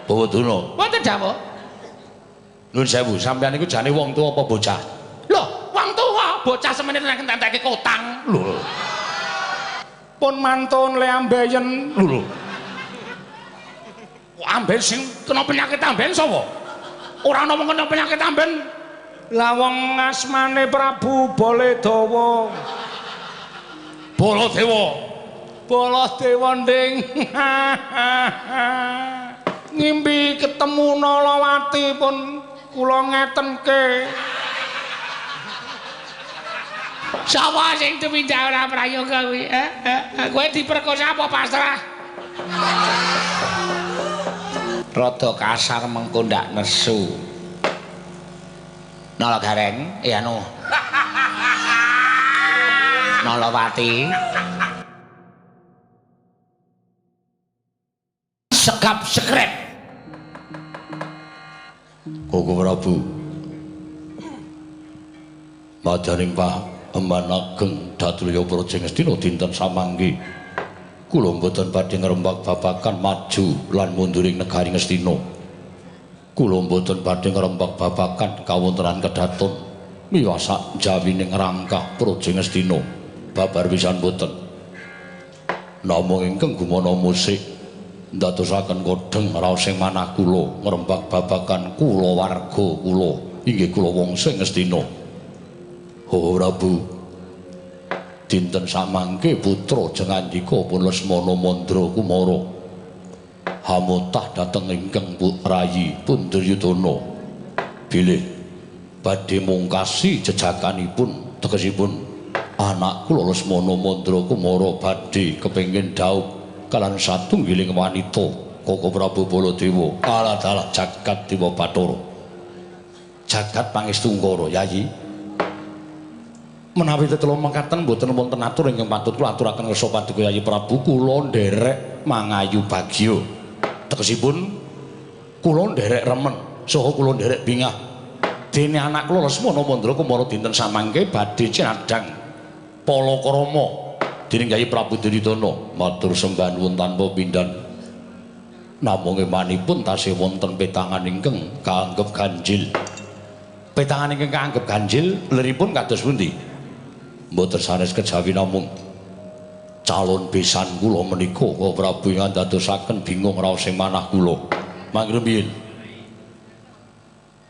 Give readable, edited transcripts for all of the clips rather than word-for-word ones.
Bawaduna. Mboten dawuh. Nuwun sewu, sampeyan niku jane wong tuwa apa bocah? Lho, wong tuwa bocah semene nek entek kotang. Lho. Pun mantun le ambeyen. Lho. Amben sing kena penyakit amben sapa? Ora ana wong kena penyakit amben. Lah wong asmane Prabu Baledawa. Baladewa. Baladewa nding. Ngimpi ketemu Nalawati pun kula ngetenke. Sapa sing tumindak ora prayoga kuwi? Kowe diperkosa apa pasrah? Rada kasar mengko ndak nesu. Nala Gareng, ya anu. Nalawati. Sekap sekrep. Koko Prabu. Madaning Emban Ageng Datulya Praja Ngastina dinten samangke kula mboten badhe ngrembak babagan maju lan munduring negari Ngastina. Kula mboten badhe ngrembak babagan kawontenan kedaton miwasak jawining rangkah Praja Ngastina. Babar pisan mboten. Namung ingkang gumana musik ndadosaken kodheng raos ing manah kula ngrembak babagan kula warga kula inggih kula wong sing Ngastina. Oh Prabu, dinten samangke putra jengandika pun Lesmana Mandra Kumara hamutah dhateng ingkang rayi pun Duryudana bilih badhe mungkasi jejakanipun tegesipun anak kula Lesmana Mandra Kumara badhe kepengin dhaup kalan satunggiling wanita Koko Prabu Baladewa ala-ala jagat Dewa Bathara jagat Pangestungkara Yayi. Menawi tetelo mekaten boten wonten atur ingkang patut kula aturaken ngersa paduka Yayi Prabu kula nderek mangayu bagya. Tegesipun kula nderek remen saha kula nderek bingah. Dene anak kula Lesmana Mandra Kumara dinten samangke badhe cinadhang palakrama dening Yayi Prabu Duryudana matur sembah nuwun tanpa pindhan. Namung emanipun tasih wonten petangan ingkang kaanggep ganjil. Petangan ingkang kaanggep ganjil leripun kados pundi? Mboten sanes kejawi namung calon besan kula menika kok Prabu ingkang dadosaken bingung raos ing manah kula. Mangke rumiyin.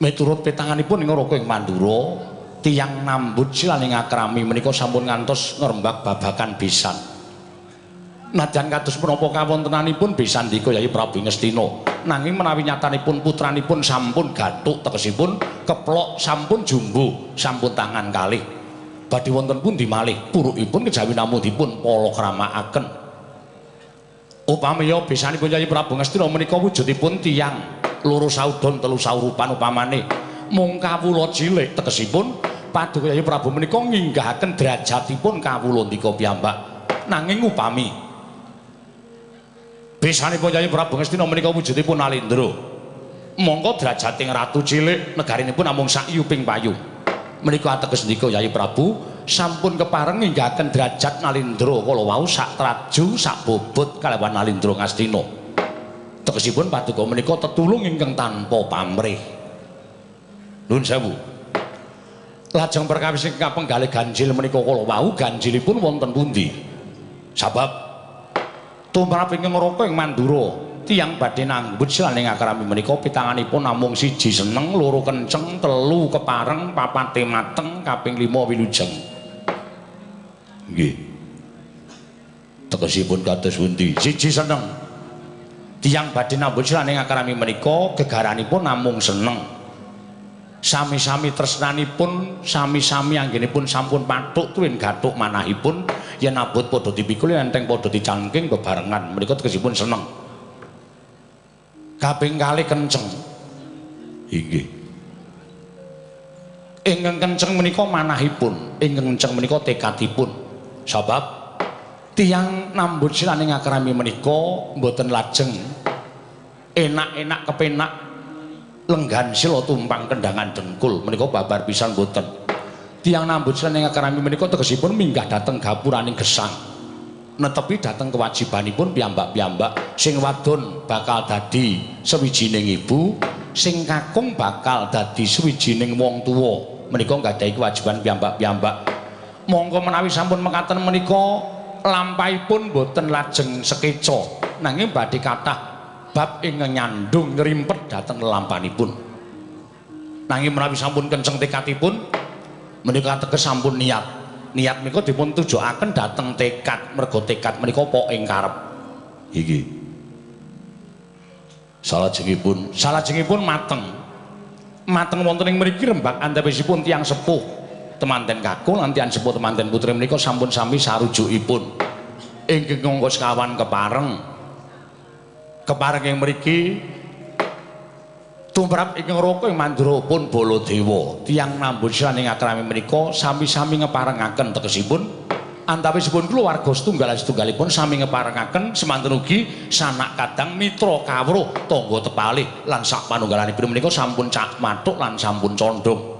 Miturut petanganipun ing Raka ing Mandura, tiyang nambut silaning akrami menika sampun ngantos ngrembak babagan besan. Nadyan kados menapa kawontenanipun besan dika Yayi Prabu Ngastina, nanging menawi nyatanipun putranipun sampun gathuk tegesipun keplok sampun jumbo, sampun tangan kalih. Badhe wonten pundi malih purukipun kejawi namung dipun palakramakaken. Upamaya besanipun Yayi Prabu Ngastina menika wujudipun tiyang loro saudon telu saurupan upamane mung kawula cilik tegesipun paduka Yayi Prabu menika nginggahaken derajatipun kawula ndika piyambak. Nanging upami besanipun Yayi Prabu Ngastina menika wujudipun Alendra, mongko derajating ratu cilik negarinipun namung sak yuping payu. Menika ateges ndika Yayi Prabu sampun kepareng nginggahaken derajat Nalendra kala wau sak traju sak bobot kalawan Nalendra Ngastina. Tegesipun paduka menika tetulung ingkang tanpa pamrih. Nuwun sewu. Lajeng perkawis ingkang penggalih ganjil menika kala wau ganjilipun wonten pundi? Sabab tumrap ingkang Raka ing Mandura tiyang badhe nambut silaning akrami menika pitanganipun namung siji seneng, loro kenceng, telu kepareng, papat mateng, kaping 5 wilujeng. Nggih. Tegesipun kados pundi? Siji seneng. Tiyang badhe nambut silaning akrami menika gegaranipun namung seneng. Sami-sami tresnanipun, sami-sami anggenipun sampun pathuk tuwin gathuk manahipun yen abot padha dipikul enteng padha dicangking bebarengan. Menika tegesipun seneng. Kaping kalih kenceng. Inggih. Ingkang kenceng menika manahipun, ingkang kenceng menika tekadipun. Sebab tiyang nambut silaning akrami menika mboten lajeng enak-enak kepenak lenggan sila tumpang kendangan dengkul menika babar pisan mboten. Tiyang nambut silaning akrami menika tegesipun minggah dhateng gapuraning gesang. netepi dhateng kewajibanipun piyambak-piyambak. Sing wadon bakal dadi sawijining ibu, sing kakung bakal dadi sawijining wong tuwa. Menika nggadahi kewajiban piyambak-piyambak. Monggo menawi sampun mekaten menika lampahipun boten lajeng sekeca, nanging badhe kathah bab ingkang nyandung ngrimpet dhateng lampahipun. Nanging menawi sampun kenceng tekadipun menika teges sampun niat. Niat menika dipun tujuaken dhateng tekad, merga tekad menika apa ing karep. Iki. Salajengipun mateng. Mateng wonten ing mriki rembag antawisipun tiyang sepuh temanten kakung lan tiyang sepuh temanten putri menika sampun sami sarujukipun. Inggih monggo sekawan kepareng. Kepareng ing mriki tumrap ingkang raka ing Mandura pun Baladewa. Tiyang nambut saning akrami menika sami-sami ngeparengaken tegesipun antawisipun keluarga setunggal-setunggalipun sami ngeparengaken semanten ugi sanak kadang mitra kawruh tangga tepalih lan sak panunggalanipun menika sampun cak mathuk lan sampun condong.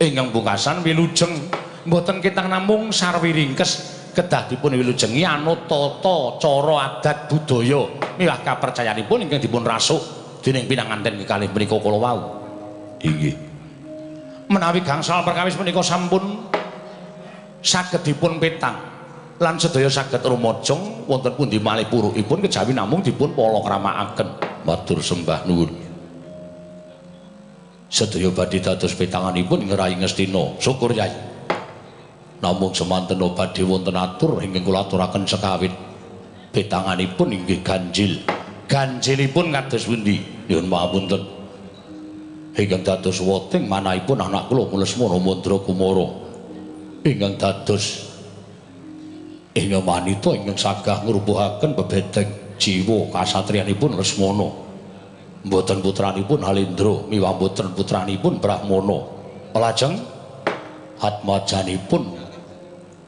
Ingkang pungkasan wilujeng mboten kitang namung sarwi ringkes kedah dipun wilujengi anut tata cara adat budaya miwah kapercayanipun ingkang dipun rasuk dening pinanganten kekalih menika kala wau. Inggih. Menawi gangsal perkawis menika sampun saged dipun petang lan sedaya saged rumajeng wonten pundi malih purukipun kejawi namung dipun palakramaken. Matur sembah nuwun. Sedaya badhe dados petanganipun ngerahi Ngastina. Syukur Yai. Namung semanten badhe wonten atur ingkang kula aturaken sekawit. Petanganipun inggih ganjil. Ganjilipun kados pundi? Nyuwun pangapunten. Ingkang dados weting manahipun anak kula Lesmana Mandra Kumara. Ingkang dados ingkang wanita ingkang sagah ngrubuhaken bebedeng jiwa kasatriyanipun Lesmana. Mboten putranipun Halendra miwah mboten putranipun Brahmana. Lajeng atmajanipun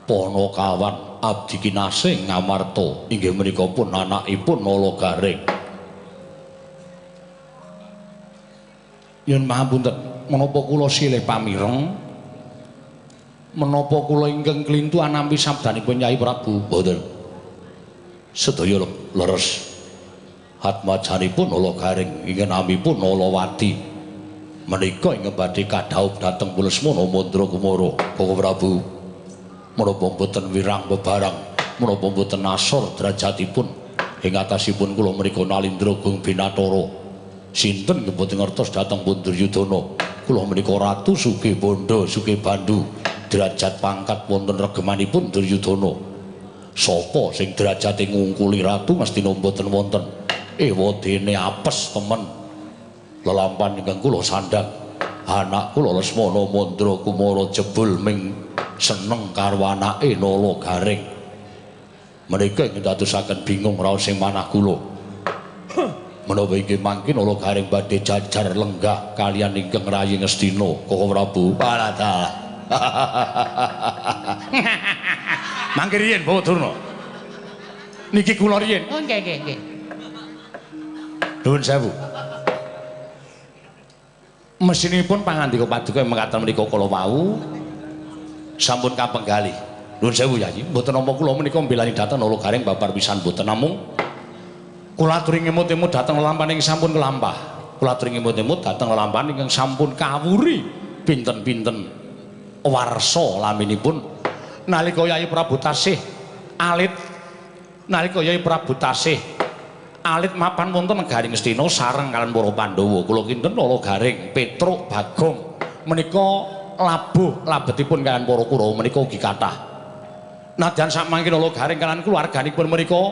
Panakawan abdi kinasih Ngamarta inggih menika pun anakipun Nalagaring. Nyuwun pangapunten, menapa kula silih pamireng? Menapa kula ingkang klintu anampi sabdanipun Nyai Prabu? Mboten. Sedaya leres. Atmajanipun Nalagaring inggih namipun Nalawati. Menika ingkang badhe kadhaup dhateng Lesmana Mandra Kumara. Kakang Prabu, menapa boten wirang bebarang, menapa boten asor derajatipun ing atasipun kula menika Nalindra Gung Binathara. Sinten nggih boten ngertos dhateng pun Duryudana. Kula menika Ratu Sugih Banda, Sugih Bandu. Derajat pangkat wonten regemanipun Duryudana. Sapa sing derajate ngungkuli Ratu Ngastina boten wonten. Ewadene apes temen lelampahan ingkang kula sandhang anak kula Lesmana Mandra Kumara jebul ming seneng karo anake Nalagaring. Menika ingkang dadosaken bingung raos sing manah kula. Menawa inggih mangke Nalagaring badhe jajar lenggah kaliyan ingkang rayi Ngastina, Kakang Prabu. Parata. Mangke riyen Bawa Durna. Niki kula riyen. Oh nggih. Nuwun sewu. Mesinipun pangandika paduka mekaten menika kala wau sampun kapenggalih. Nuwun sewu Yayi, mboten nampa kula menika mbelani dhateng Nalagaring babar pisan mboten namung kula aturi ngemut-emut dhateng lelampahan ingkang sampun kelampah. Kula aturi ngemut-emut dhateng lelampahan ingkang sampun kawuri pinten-pinten warsa laminipun nalika Yayi Prabu tasih alit alit mapan wonten negaring Ngastina sareng kaliyan para Pandhawa. Kula kinten Nalagaring Petruk Bagong menika labuh labetipun kaliyan para Kurawa menika ugi kathah. Nadyan samangke Nalagaring kaliyan keluarganipun menika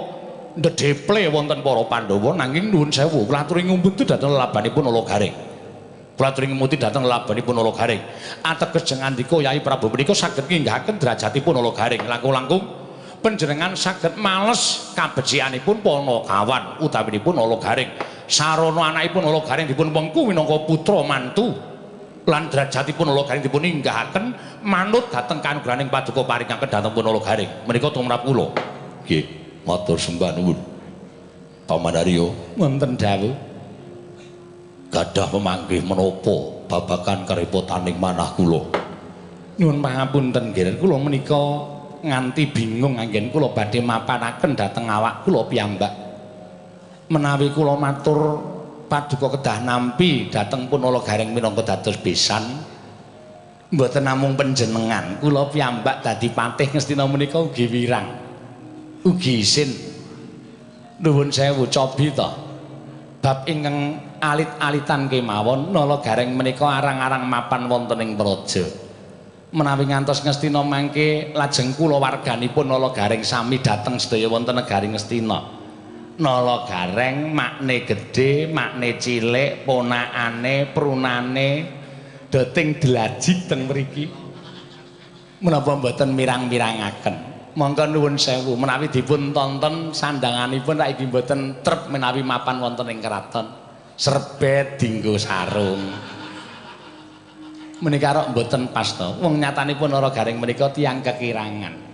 ndedheple wonten para Pandhawa nanging nuwun sewu kula aturi ngumputi dhateng lelabanipun Nalagaring. Kula aturi ngumputi dhateng lelabanipun Nalagaring. Ateges jeng andika Yayi Prabu menika saged nginggahaken derajatipun Nalagaring. Langkung-langkung panjenengan saged males kabecikanipun Panakawan utawinipun Nalagaring sarana anakipun Nalagaring dipun wengku minangka putra mantu lan derajatipun Nalagaring dipun inggahaken manut dhateng kanugrahaning paduka paringaken dhateng pun Nalagaring menika tumrap kula. Nggih, matur sembah nuwun. Pamanarya wonten dawuh gadah pemanggih menapa babagan karepotaning manah kula. Nyuwun pangapunten nggih kula menika nganti bingung anggen kula badhe mapanaken dhateng awak kula piyambak. Menawi kula matur paduka kedah nampi dhateng Punala Gareng minangka dados besan, mboten namung panjenengan, kula piyambak dadi patih Ngastina menika ugi wirang. Ugi isin nuwun sewu cobi to. Bab ingkang alit-alitan kemawon Nala Gareng menika arang-arang mapan wonten ing praja. Menawi ngantos Ngastina mangke lajeng kula warganipun Nala Gareng sami dhateng sedaya wonten negari Ngastina. Nala Gareng makne gedhe, makne cilik, ponakane, prunane dating delajik teng mriki. Menapa mboten mirang-mirangaken. Monggo nuwun sewu menawi dipun tonton sandanganipun saiki mboten trep menawi mapan wonten ing kraton. Serbet dinggo sarung. Menika rok mboten pas to. Wong nyatanipun Nala Gareng menika tiyang kekirangan.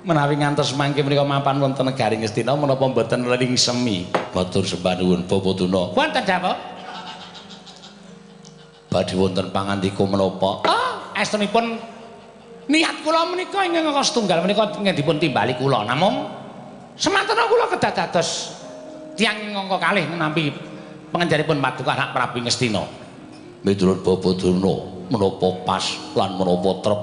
Menawi ngantos mangke menika mapan wonten negari Ngastina menapa mboten leling semi. Matur sembah nuwun Bapa Tuna. Wonten dawuh. Badhe wonten pangandika menapa? Oh, estunipun niat kula menika ingkang setunggal menika dipun timbali kula. Namung semanten kula kedah dados tiyang angka kalih nampi pangenjaripun paduka anak Prabu Ngastina. Miturut Bapa Tuna menapa pas lan menapa trep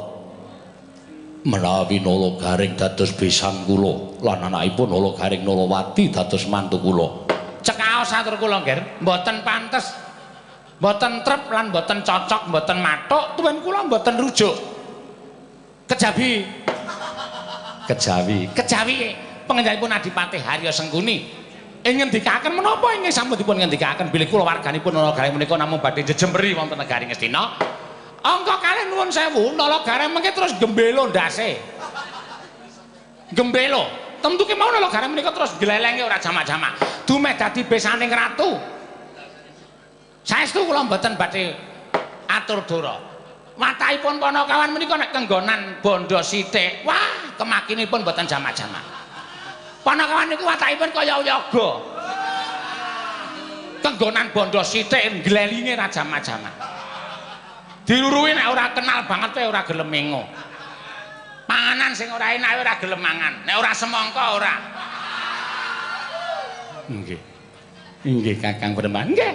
menawi Nala Gareng dados besan kula lan anakipun Nala Gareng Nalawati dados mantu kula. Cekaos satur kula nggih, mboten pantes, mboten trep lan mboten cocok, mboten mathuk, tuwin kula mboten rujuk. Kejawi. Panjenenganipun Adipati Harya Sengkuni. Ing ngendikaken menapa ingkang sampun dipun ngendikaken bilih kula warganipun Nala Gareng menika namung badhe jejemberi wonten negari Ngastina. Angka kalih nuwun sewu Nala Gareng mengke terus gembelo ndase. Gembelo. Tentu ki mau Nala Gareng menika terus glelenge ora jamak-jamak. Dumeh dadi besaning ratu. Saestu kula mboten badhe atur dora. Watahipun Panakawan menika nek kenggonan bondo sithik, wah kemakinipun mboten jamak-jamak. Panakawan niku watahipun kaya yoga. Kenggonan bondo sithik glelinge ra jamak-jamak. Diluruhi nek ora kenal banget kowe ora gelem mengo. Panganan sing ora enak ora gelem mangan. Nek ora semangka ora. Nggih. Nggih Kakang Penemban. Nggih.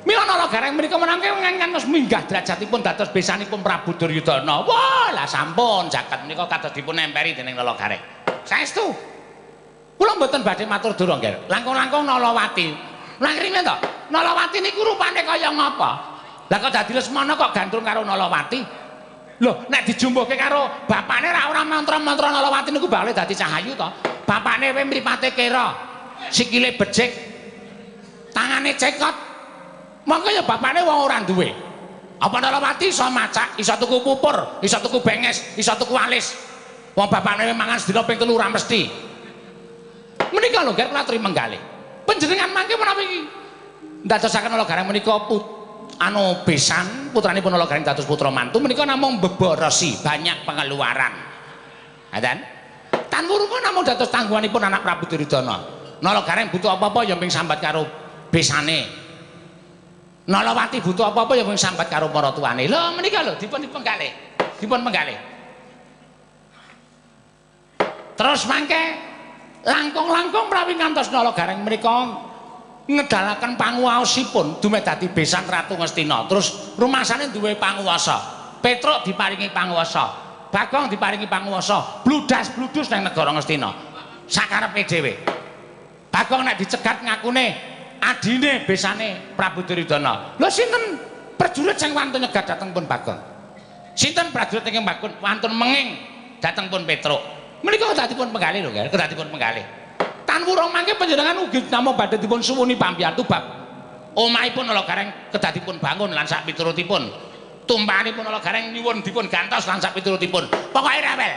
Mila Nala Gareng menika menangke ngantos minggah derajatipun dados besanipun Prabu Duryudana. Wah, lah sampun jagat menika kados dipun nemperi dening Nala Gareng. Saestu. Kula mboten badhe matur dura nggih. Langkung-langkung Nalawati. Langkrime to? Nalawati niku rupane kaya ngapa? Lah kok dadi Lesmana kok gantung karo Nalawati? Lho, nek dijumbuhke karo bapane ora mantra-mantra Nalawati niku bakal dadi Cahayu to. Bapane kowe mripate kera, sikile becik, tangane cekot. Monggo ya bapane wong ora duwe. Apa Nalawati iso macak, iso tuku pupur, iso tuku benges, iso tuku alis. Wong bapane mangan sedina ping 3 ora mesti. Menika lho nggih kula aturi menggalih. Panjenengan mangke menawi ndadosaken Nala Gareng menika besan putranipun Nala Gareng dados putra mantu menika namung beborosi banyak pengeluaran. Ngaten? Tan wurunga namung dados tanggunganipun anak Prabu Duryudana. Nala Gareng butuh apa-apa ya ping sambat karo besane. Nalawati butuh apa-apa ya ping sambat karo para tuane. Lho menika lho dipun penggalih. Dipun penggalih. Terus mangke langkung-langkung prawi ngantos Nala Gareng menika ngedalaken panguwasipun dumeh dadi besan Ratu Ngastina. Terus rumasane duwe panguwasa. Petruk diparingi panguwasa. Bagong diparingi panguwasa. Bludas-bludus nang negara Ngastina. Sakarepe dhewe. Bagong nek dicegat ngakune adine besane Prabu Duryudana. Lho sinten prajurit sing wantun nyegat dhateng pun Bagong? Sinten prajurit ingkang wantun menging dhateng pun Petruk? Menika kedadipun penggalih lho, nggih, kedadipun penggalih. Tan wurung mangke panjenengan ugi namung badhe dipun suwuni pambiyantu bab omahipun Nala Gareng kedadipun bangun lan sak piturutipun. Tumpahanipun Nala Gareng nyuwun dipun gantos lan sak piturutipun. Pokoke rewel.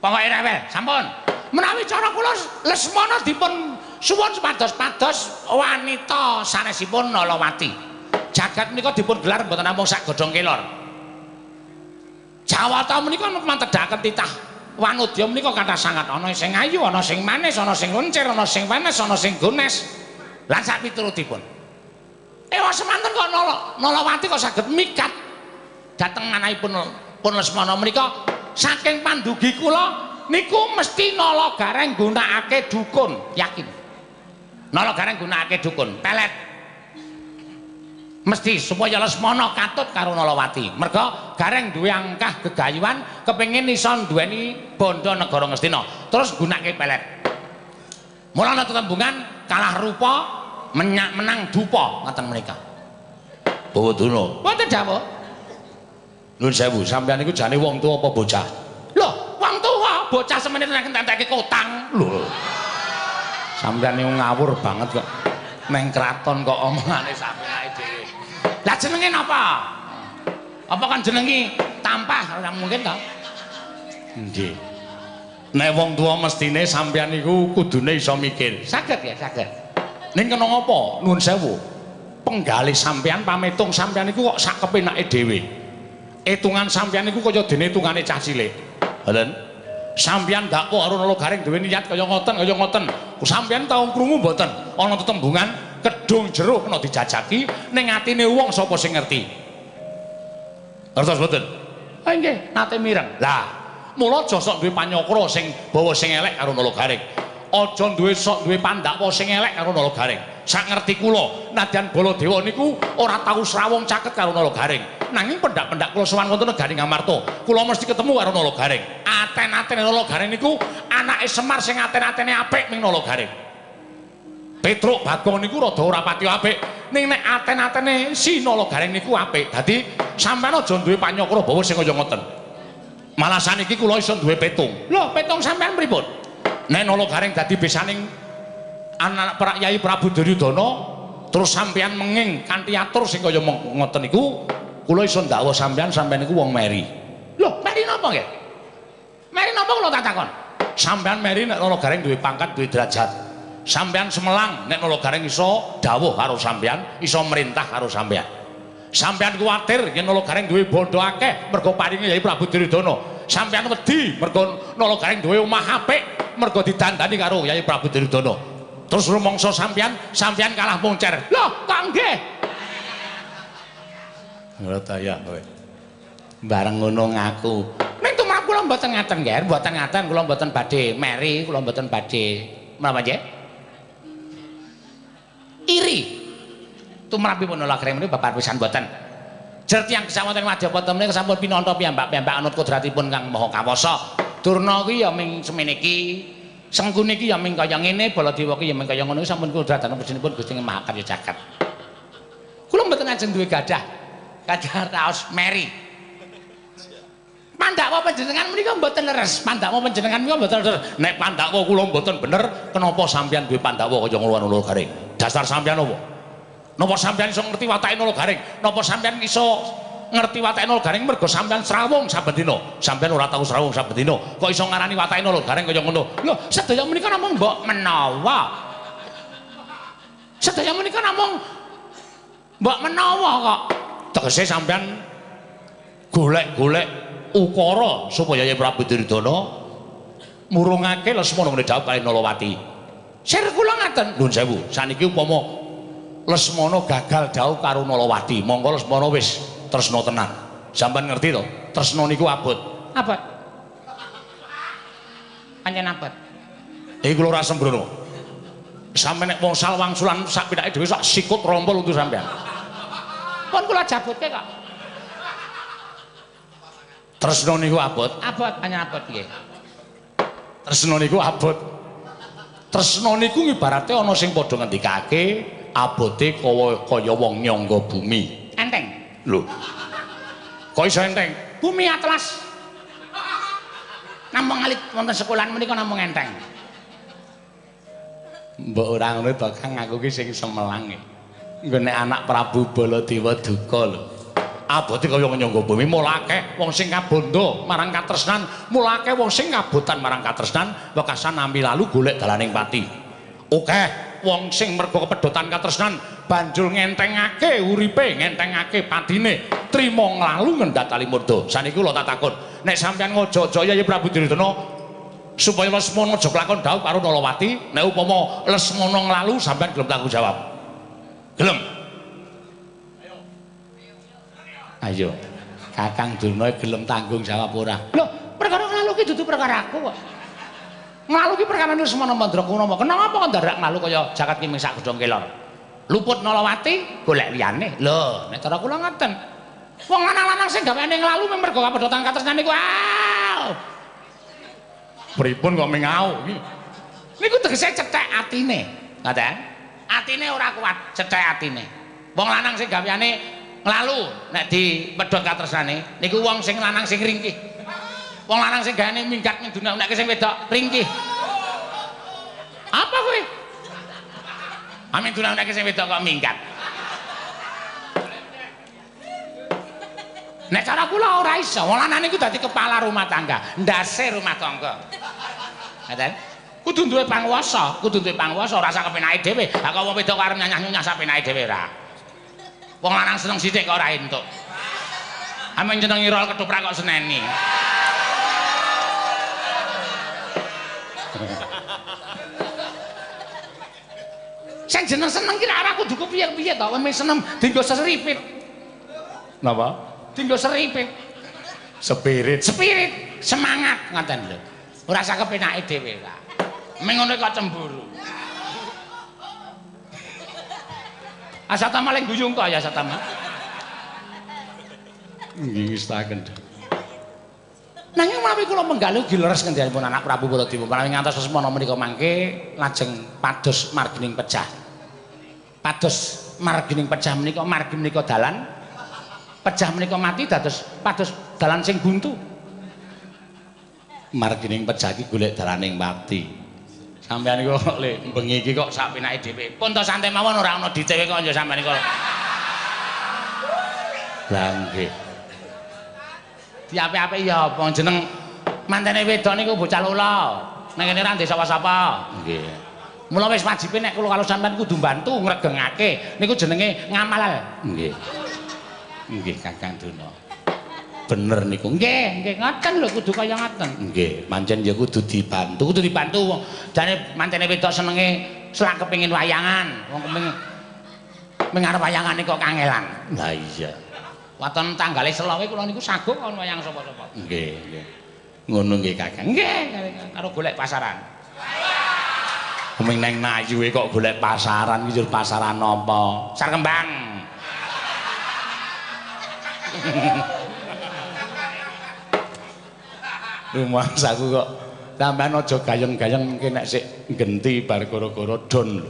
Pokoke rewel, sampun. Menawi cara kula Lesmana dipun suwun pados-pados wanita sanesipun Nalawati. Jagat menika dipun gelar mboten namung sak godhong kelor. Jawata menika mantedaken titah wanudya menika kathah sanget, ana sing ayu, ana sing manis, ana sing loncir, ana sing panas, ana sing gones. Lan sak piturutipun. Ewa semanten kok Nalawati kok saged mikat dhateng manahipun pun Lesmana menika saking pandugi kula niku mesti Nala Gareng gunakake dukun, yakin. Nala Gareng gunakake dukun, pelet. Mesti supaya Lesmana katut karo Nalawati. Merga Gareng duwe angkah gegayuhan kepengin iso duweni bondo negara Ngastina. Terus gunakake pelet. Mula ana tetembungan kalah rupa menang dupa ngoten menika. Bawaduna. Mboten dawuh. Nuwun sewu, sampeyan niku jane wong tuwa apa bocah? Lho, wong tuwa, bocah semene nek entek-entekke kotang. Lho. Sampeyan niku ngawur banget kok. Neng kraton kok omongane sampeyan dhewe. Lah jenenge napa? Apa kan jenengi tampah ora mungkin to? Nggih. Nek wong tuwa mestine sampeyan niku kudune iso mikir. Saged ya, saged. Ning kena ngapa? Nuwun sewu. Penggalih sampeyan pametung sampeyan niku kok sak kepenake dhewe. Etungan sampeyan niku kaya dene etungane cah cilik. Mboten? Sampeyan dakwa karo Nala Gareng duwe niat kaya ngoten, kaya ngoten. Sampeyan tau krungu mboten ana tetembungan kedung jero kena dijajaki ning atine wong sapa sing ngerti. Ngertos mboten? Ah nggih, nate mireng. Lah, mula aja sok duwe panyokra sing bawa sing elek karo Nala Gareng. Aja duwe sok duwe pandakwa sing elek karo Nala Gareng. Sak ngerti kula, nadyan Baladewa niku ora tau srawung caket karo Nala Gareng. Nanging pendak-pendak kula sowan wonten negari Ngamarta, kula mesti ketemu karo Nala Gareng. Aten-atene Nala Gareng niku anake Semar sing aten-atene apik ning Nala Gareng. Petruk Bagong niku rada ora pati apik, ning nek aten-atene si Nala Gareng niku apik. Dadi sampeyan aja duwe panyokra bawa sing kaya ngoten. Malah saniki kula iso duwe petung. Lho, petung sampean pripun? Nek Nala Gareng dadi besaning anak Yai Prabu Duryudana, terus sampeyan menging kanthi atur sing kaya ngoten niku, kula iso ndakwa sampeyan niku wong meri. Lho, meri napa nggih? Meri napa kula tak takon? Sampeyan meri nek Nala Gareng duwe pangkat, duwe derajat. Sampeyan semelang nek Nala Gareng iso dawuh karo sampeyan, iso merintah karo sampeyan. Sampeyan kuwatir yen Nala Gareng duwe bondo akeh mergo paringe Yai Prabu Duryudana. Sampeyan wedi mergo Nala Gareng duwe omah apik mergo didandani karo Yai Prabu Duryudana. Terus rumangsa sampeyan kalah mungcer. Lho, kok nggih? Ora daya kowe. Bareng ngono ngaku. Ning tumrap kula mboten ngaten nggih, mboten ngaten kula mboten badhe meri, kula mboten badhe menapa nggih? Iri. Tumrapipun Nala Gareng menika babar pisan mboten. Jer tiyang kesawanten Madyapada menika sampun pinanthi piyambak-piyambak anut kodratipun Kang Maha Kawasa. Durna kuwi ya ming semene iki, Sengkune iki ya ming kaya ngene, Baladewa ki ya ming kaya ngono sampun kodratipun Gusti Gusti Maha Karya Jagat. Kula mboten ajeng duwe gadah raos meri. Pandakwa panjenengan menika mboten leres, pandakwa panjenengan menika mboten leres. Nek pandakwa kula mboten bener, kenapa sampeyan duwe pandakwa kaya ngono Nala Gareng? Dasar sampeyan apa? Napa sampeyan iso ngerti watake Nala Gareng? Napa sampeyan iso ngerti watake Nala Gareng mergo sampeyan srawung saben dina? Sampeyan ora tau srawung saben dina, kok iso ngarani watake Nala Gareng kaya ngono? Lho, sedaya menika namung mbok menawa. Sedaya menika namung mbok menawa kok. Tegese sampeyan golek-golek ukara supaya Yai Prabu Duryudana murungake Lesmana ngredhawuh kali Nalawati. Sir kula ngaten. Nuwun sewu, saniki upama Lesmana gagal dawuh karo Nalawati, monggo Lesmana wis tresna tenan. Sampeyan ngerti to? Tresna niku abot. Abot. Pancen abot. Iki kula ora sembrono. Sampe nek wong sal wangsulan sak pitake dhewe sak sikut rompol untuk sampeyan. Pun kula jabutke kok. Tresna niku abot. Abot, pancen abot nggih. Tresna niku abot. Tresna niku ibarate ana sing padha ngendikake abote kaya wong nyangga bumi. Enteng. Lho. Kok iso enteng? Bumi atlas. Namung alit wonten sekolahan menika namung enteng. Mbok ora ngono to Kang, aku ki sing semelang e. Nggo nek anak Prabu Baladewa duka lho. Abote kaya nyangga bumi, mula akeh wong sing kabondo marang katresnan, mula akeh wong sing kabotan marang katresnan, wekasan nami lalu golek dalaning pati. Akeh wong sing mergo kepedhotan katresnan banjur ngentengake uripe, ngentengake patine, trima nglalu ngendhat kalimurda. Saniki kula tak takon, nek sampeyan ngojo-ojo Yai Prabu Duryudana supaya Lesmana aja kelakon dawuh karo Nalawati, nek upama Lesmana nglalu sampeyan gelem tanggung jawab. Gelem? Ayo. Kakang Durna gelem tanggung jawab ora? Lho, mereka Nglalu ki dudu perkara aku kok. Nglalu ki perkara Lesmana Mandraguna. Kenapa kok ndadak nglalu kaya jagat ki sak godhong kelor? Luput Nalawati golek liyane. Lho, nek cara kula ngoten. Wong lanang-lanang sing gaweane nglalu mergo kapedotan katresnan niku. Pripun kok mengau iki? Niku tegese cethek atine. Ngoten. Atine ora kuat, cethek atine. Wong lanang sing gaweane nglalu nek dipedhot katresnane niku wong sing lanang sing ringkih. Wong lanang sing gaweane minggat ning dunya nek sing wedok ringkih. Apa kowe? Amin dunya nek sing wedok kok minggat. Nek cara kula ora iso, wong lanang niku dadi kepala rumah tangga, ndase rumah tangga. Ngoten. Kudu duwe panguwasa, ora sak kepenake dhewe. Lah kok wong wedok arep nyanyah-nyanyah sak penake dhewe ora. Wong lanang seneng sithik kok ora entuk. Amin jeneng irol ketoprak kok seneni. Sing jeneng seneng ki ora kudu kepiye-piye to, wis seneng dienggo seripit. Napa? Dienggo seripit. Spirit, semangat ngoten lho. Ora sak kepenake dhewe ta. Ming ngono kok cemburu. Asatama lek guyung to ya Asatama. Nggih ngestaken. Nanging menawi kula menggalu gileres ngendhanipun anak Prabu Baladewa menawi ngantos Lesmana menika mangke lajeng pados margining pejah. Pados margining pejah menika margi menika dalan pejah menika mati dados pados dalan sing buntu. Margining pejah iki golek dalaning mati. Sampeyan iku le bengi iki kok sak penake dhewe. Pun to santai mawon ora ana dicewe kok ya sampeyan iku. Lah nggih. Diape-ape ya apa jeneng mantene wedok niku bocah lula. Nek kene ra ndek sapa-sapa. Nggih. Mula wis wajibe nek kula karo sampean kudu bantu ngregengake. Niku jenenge ngamal. Nggih. Nggih Kakang Duna. Bener niku. Nggih ngoten lho kudu kaya ngoten. Nggih, pancen ya kudu dibantu. Jane mantene wedok senenge selak kepengin wayangan. Wong kepengin arep wayangane kok kangelan. Lah iya. Waton tanggale selowe kula niku sagok kon wayang sapa-sapa. Nggih. Ngono nggih Kakang. Nggih, karo golek pasaran. Kuming nang nayuwe kok golek pasaran iki pasaran apa? Sar kembang. Rumangsaku kok sampean aja gayeng-gayeng mengke nek sik genti bar gara-gara don.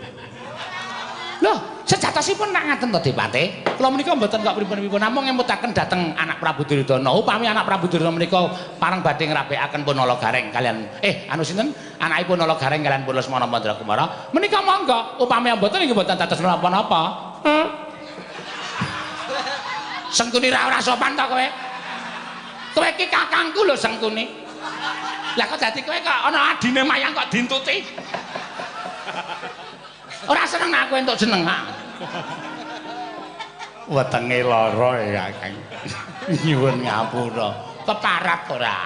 Lho, sejatosipun nak ngaten to Dipate. Kula menika mboten kok pripun-pripun namung ngemutaken dhateng anak Prabu Duryudana. Upami anak Prabu Duryudana menika pareng badhe ngrapikaken Punala Gareng kalian anu sinten? Anakipun Punala Gareng kalian Pun Lesmana Mandragumara. Menika monggo upami mboten inggih mboten dados napa-napa. Sengkuni ora sopan to kowe. Kowe iki kakangku lho sengkuni. Lah kok dadi kowe kok ana adine mayang kok dintuti. Ora seneng aku entuk jeneng. Wetenge lara ya Kakang. Nyuwun ngapura. Keparat ora.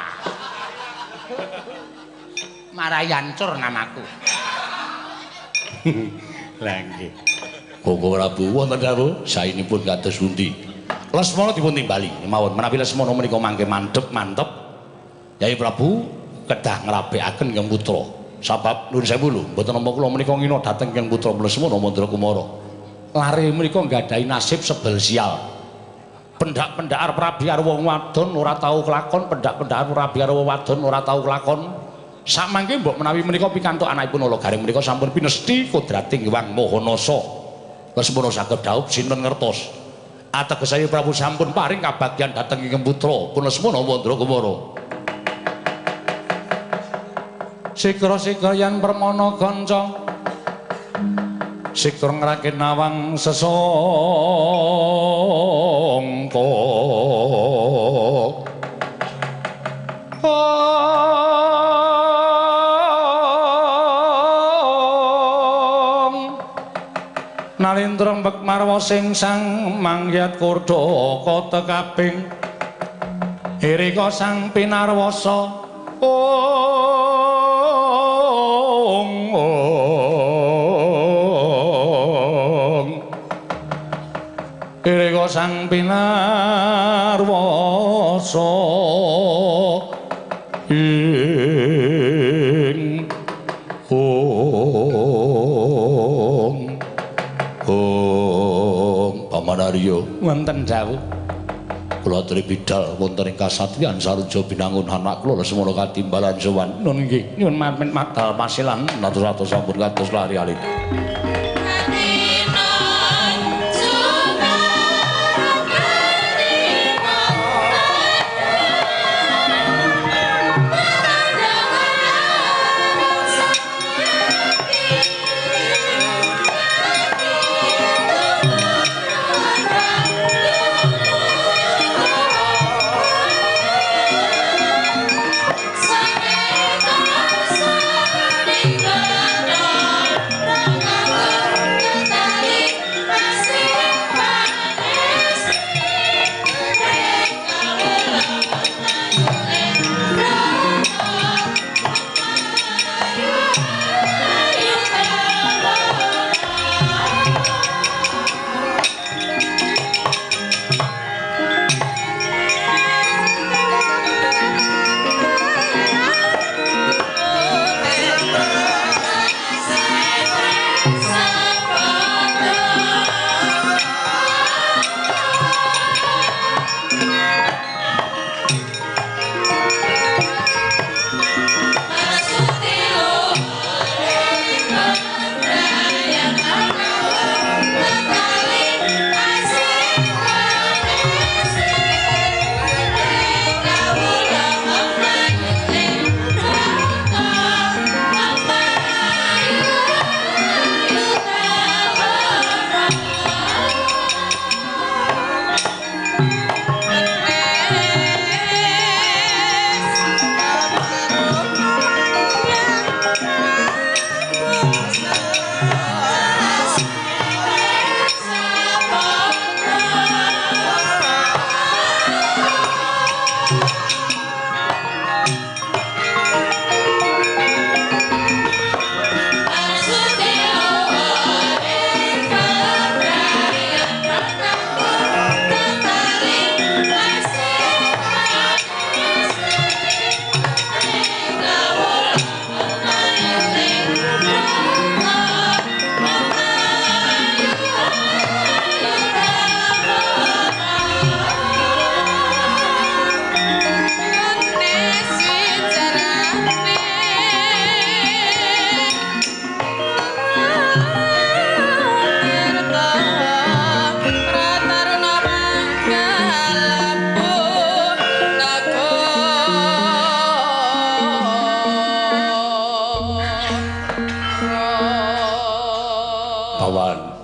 Marayancur namaku. Lah nggih. Koko Prabu wonten dawuh saenipun kados pundi? Lesmana dipun timbali mawon menawi Lesmana menika mangke mantep. Yai Prabu kedah ngrapikaken Kyang Putra. Sabab nuwun sewu lho, mboten nampa kula menika ngina dhateng Kyang Putra Lesmana Mandragumara. Lare menika nggadhahi nasib sebel sial. Pendak-pendakar prabiar wong wadon ora tau kelakon, pendak-pendakar prabiar wong wadon ora tau kelakon. Samangke mbok menawi menika pikantuk anakipun Nala Gareng menika sampun pinesti kodrating Hyang Mahanasa. Lesmana saged dhaup sinten ngertos. Ateges Prabu sampun paring kabagyan dhateng Kyang Putra Pun Lesmana Mandragumara. Sikra-sikra yang permana kanca sikra ngrakit nawang sesangka nalindra mbek marwa sing sang mangyat kurda kota kaping irika sang pinarwasa irika sang pinarwasa ing Paman Arya wonten dawuh kula aturi bidhal wonten ing kasatriyan Saruja binangun anak kula semono katimbalan sowan nun nggih nyuwun mampir madal pasilan atus-atus sampun kados lari-alih.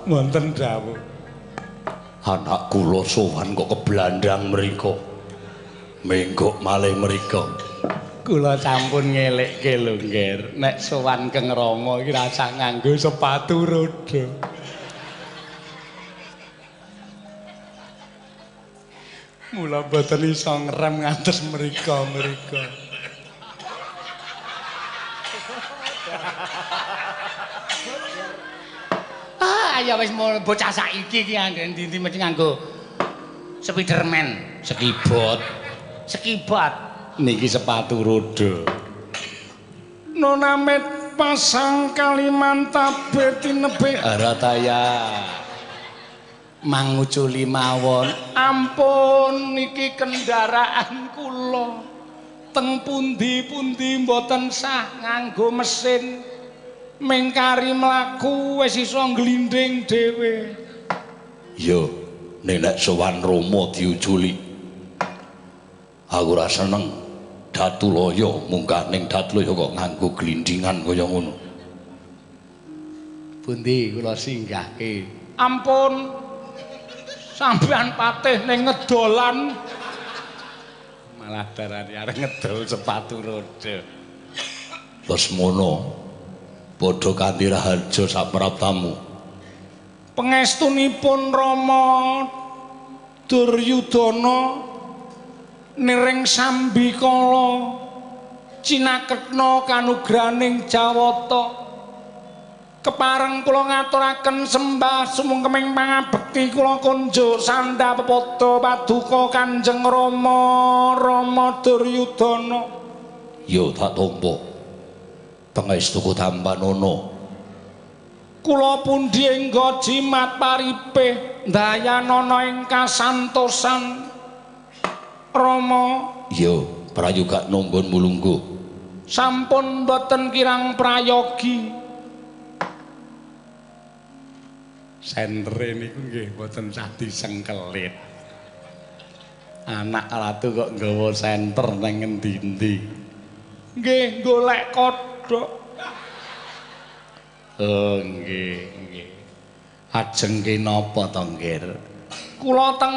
wonten dawuh anak kula sowan kok keblandang mriko menggok malih mriko kula sampun ngelekke lho Nger nek sowan Keng Rama iki rasa nganggo sepatu roda mula mboten iso ngrem ngantos mriko ya wis bocah saiki iki ndi-ndi mesti nganggo Spiderman, sekibot. Niki sepatu roda. Nona met pasang Kalimantabe tinepe Arataya. Manguculi mawon. Ampun niki kendaraan kula. Teng pundi-pundi mboten sah nganggo mesin. Mengkari mlaku wis iso nglindhing dhewe. Yo, nek sowan Rama diuculi. Aku ora seneng Datulaya munggah ning Datulaya kok nganggo glindingan kaya ngono. Pundi kula singgahke. Ampun. Sampeyan patih ning ngedolan. Malah darane arep ngedol sepatu roda. Terus mono padha kanthi raharja saprap tamu. Pangestunipun Rama Duryudana niring sambikala cinaketna kanugraning Jawata. Kepareng kula ngaturaken sembah sumengkeming pangabekti kula kunjuk sandha pepada paduka Kanjeng Rama Duryudana. Ya tak tampa. Pangestuku Tambanono. Kula pundi engga jimat paripe Dayanana ing kasantosan Rama. Ya, prayoga nombon mulunggu. Sampun boten kirang prayogi. Sentre niku nggih boten sah disengkelit. Anak ratu kok nggawa senter nang ngendi-endi. Nggih, golek kodhok. Oh, nggih. Ajeng ki napa to, Nggir? Kula teng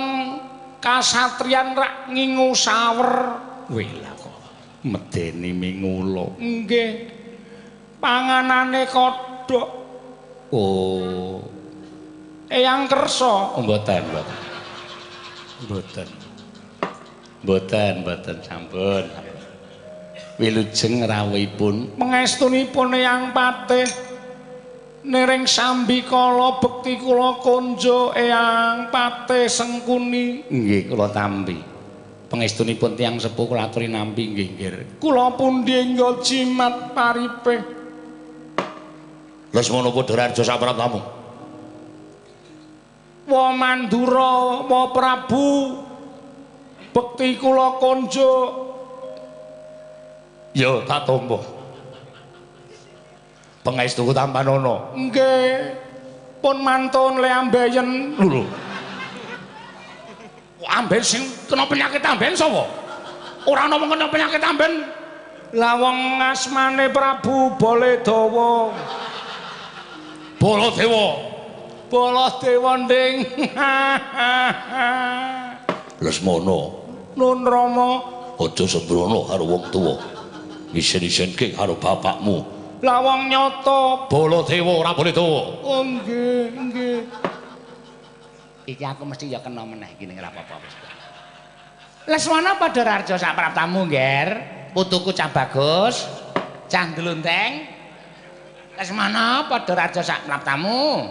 kasatriyan rak ngingu sawer. Wela kok medeni mingulo. Nggih. Panganane kodhok. Oh. Eyang kersa. Mboten. Mboten sampun. Wilujeng rawuhipun pangestunipun Eyang Patih nering sambikala bekti kula konjo Eyang Patih Sengkuni. Nggih kula tampi. Pangestunipun tiyang sepuh kula aturi nampi nggih nggih. Kula pundi engga jimat paripe. Lesmana Padhararja sapratamu. Wa Mandura wa Prabu bekti kula konjo. Ya tak tampa. Pangestuku Tambanono. Nggih. Pun mantun le ambeyen. Lho. Amben sing kena penyakit amben sapa? Ora ana wong kena penyakit amben. Lah wong asmane Prabu Baledawa. Baladewa. Baladewa nding. Lesmana. Nun Rama. Aja sembrono karo wong tuwa. Isin-isinke karo bapakmu. Lah wong nyata Baladewa ora Baledawa. Oh nggih. Iki aku mesti ya kena meneh iki ning ora apa-apa wis. Lesmana Padhararja sapraptamu, Ngger. Putuku cah bagus, cah ndlunteng. Lesmana Padhararja sapraptamu.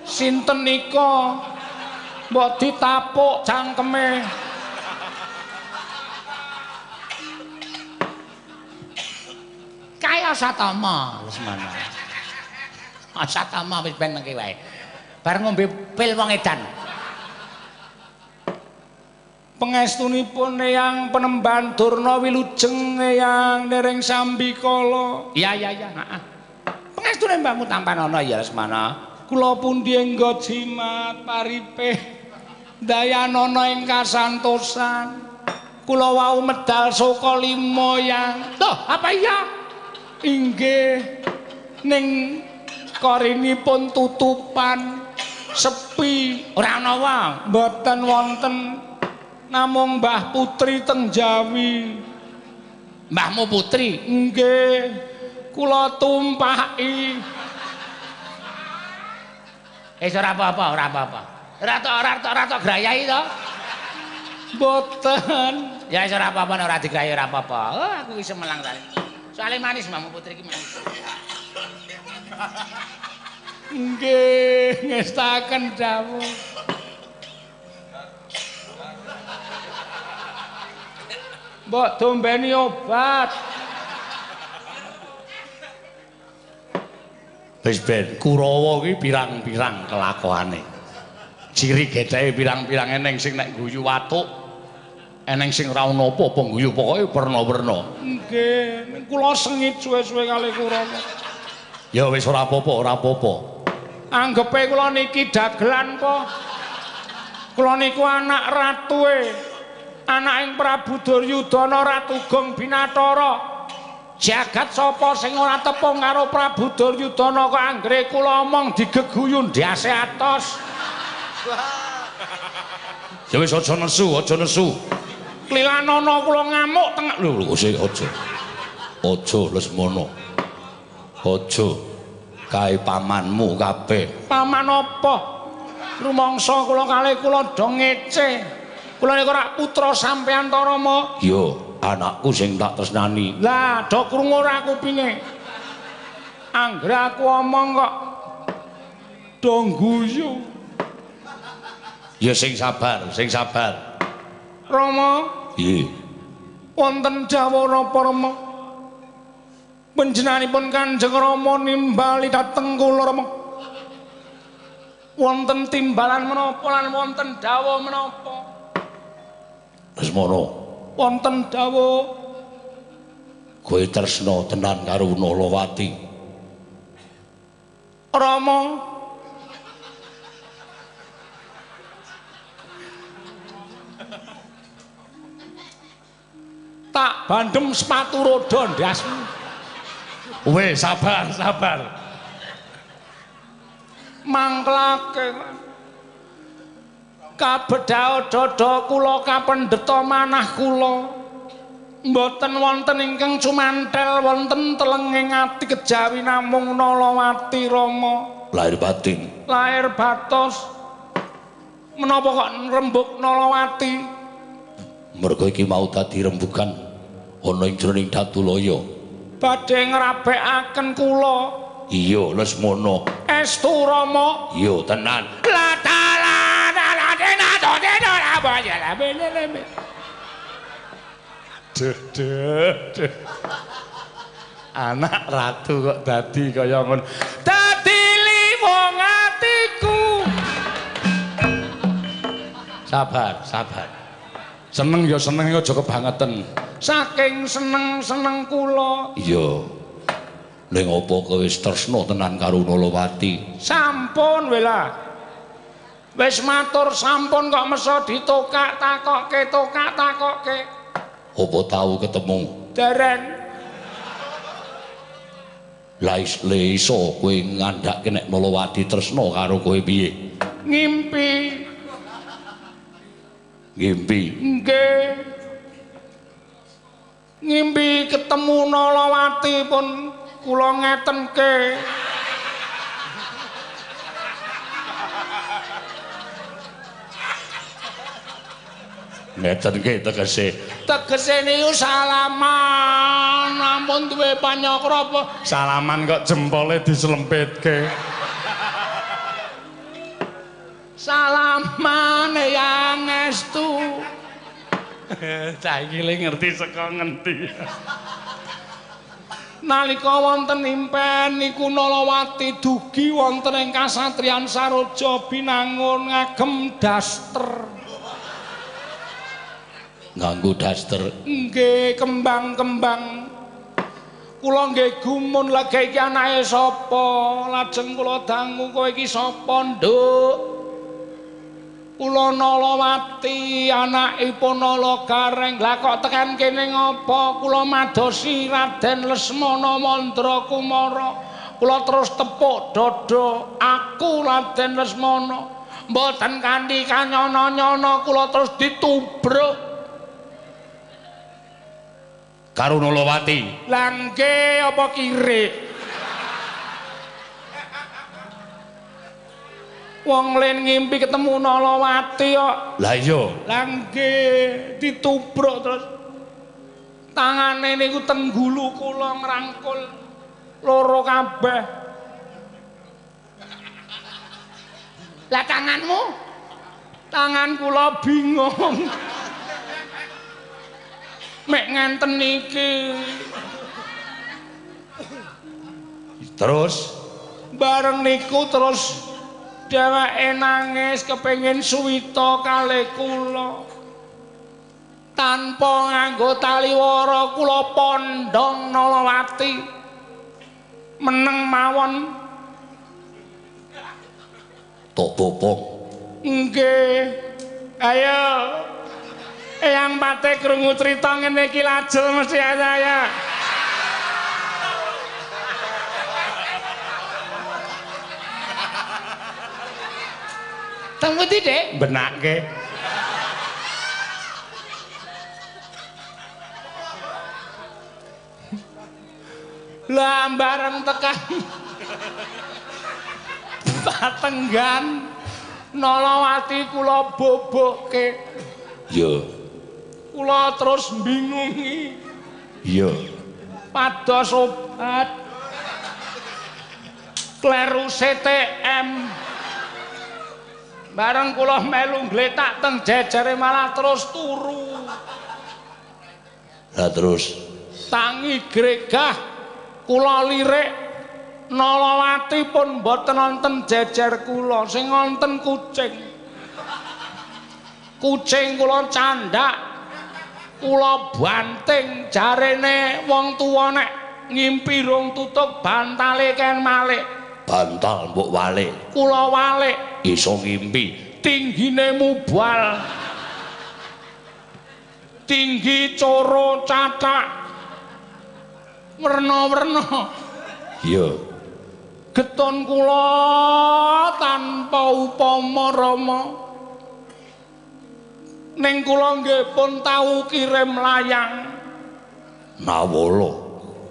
Sinten nika? Mbok ditapuk cangkeme. Kaya Satama, Lesmana. Satama wis ben mengki wae. Bar ngombe pil wong edan. Pangestunipun Eyang Penemban Durna wilujeng Eyang nering sambikala. Iya, heeh. Pangestune mbahmu Tampanana ya Lesmana. Kula pundi engga jimat paripe Dayanana ing kasantosan. Kula wau medal saka 5 yang. Toh, apa iya? Inggih. Ning korinipun tutupan sepi ora ana wong mboten wonten namung Mbah Putri teng Jawi. Mbahmu Putri? Nggih. Kula tumpaki. Ora apa-apa. Ora tok grayai to? Mboten. Ya ora apa-apa ora digrayahi ora apa-apa. Oh, aku wis melang ta. Soale manis Mbahmu Putri iki manis. Nggih, ngestaken dawuh. Mbok dombeni obat. Wis ben Kurawa kuwi pirang-pirang kelakuane. Ciri gedhe pirang-pirang eneng sing nek guyu watuk, eneng sing ora ana apa-apa guyu pokoke werna-werna. Nggih, kula sengit suwe-suwe kali Kurawa. Ya wis ora apa-apa. Anggepe kula niki dagelan po. Kula niku anak ratue. Anaking Prabu Duryudana Ratu Gong Binathara. Jagat sapa sing ora tepung karo Prabu Duryudana kok anggere kula omong digeguyu ndase atos. Ya wis aja nesu. Klilanana kula ngamuk tengah. Lho sik aja. Aja Lesmana. Aja kae pamanmu kabeh. Paman apa? Rumangsa kula kalih kula do ngece. Kula niku rak putra sampeyan ta Rama. Ya, anakku sing tak tresnani. Lah, do krungu ora kupinge. Anggere aku omong kok do guyu. Ya sing sabar. Rama, Piye? wonten dawuh napa Rama panjenenganipun Kanjeng Rama nimbali dhateng kula Rama wonten timbalan menapa lan wonten dawuh menapa Lesmana wonten dawuh kowe tresna tenan karo Nalawati Rama tak bandem sepatu roda ndasmu weh sabar mangklake kabedhaut dada kula kapendheta manah kula mboten wonten ingkang cumantel wonten telenging ati kejawi namung Nalawati Rama lahir batin lahir batos menapa kok rembug Nalawati merga iki mau dadi rembugan ana ing jroning Datulaya badhe ngrabekaken kula iya Lesmana estu Rama iya tenan anak ratu kok dadi kaya ngono dadi liwang atiku sabar seneng ya seneng aja kebangetan saking seneng kula iya ning apa kowe wis tresna tenan karo Nalawati sampun wela wis matur sampun kok mesa ditokak takokke apa tau ketemu dereng la iso kowe ngandhake nek Nalawati tresna karo kowe piye ngimpi nggih ngimpi ketemu Nalawati pun kula ngetenke ngetenke tegese niku salaman ampun duwe panyakra apa Salaman kok jempole diselempitke. salaman yang estu Saiki le ngerti saka ngendi. nalika wonten impen niku Nalawati dugi wonten ing kasatriyan Saroja binangun ngagem daster nganggo daster nggih kembang-kembang kula nggih gumun lagi iki anake sapa lajeng kula dangu kowe iki sapa nduk kula Nalawati anakipun Nalagareng lah kok tekan kene ngopo kula madosi Raden Lesmana Mandra Kumara kula terus tepuk dada aku Raden Lesmana mboten kanthi kanyana-nyana kula terus ditubruk karo Nalawati lah nggih apa kirik wong len ngimpi ketemu Nalawati kok lah iya lah nggih ditubruk terus tangane niku tenggulu kula ngrangkul loro kabeh lah tanganmu tangan kula bingung mek ngenten iki terus bareng niku terus dheweke nangis kepengin suwita kalih kula tanpa nganggo taliwara kula pondhong Nalawati meneng mawon tok bopong nggih ayo Eyang Pate krungu crita ngene iki lajeng mesti saya. Teng pundi, Dik? Benake. Lah bareng tekan Patenggan Nalawati kula bobokke. iya Kula terus bingungi. iya Pados obat. Kleru CTM. Bareng kula melu ngletak teng jejere malah terus turu. Lah terus tangi gregah kula lirik Nalawati pun mboten wonten jejer kula sing wonten kucing. Kucing kula candhak kula banting jarene wong tuwa nek ngimpi rong tutuk bantale ken malih. Bantal mbok walik. Kula walik Iso ngimpi. tinggine mubal. Tinggi coro cathak. Werna-werna. Iya. Getun kula tanpa upama Rama. Ning kula nggih pun tau kirim layang. Nawala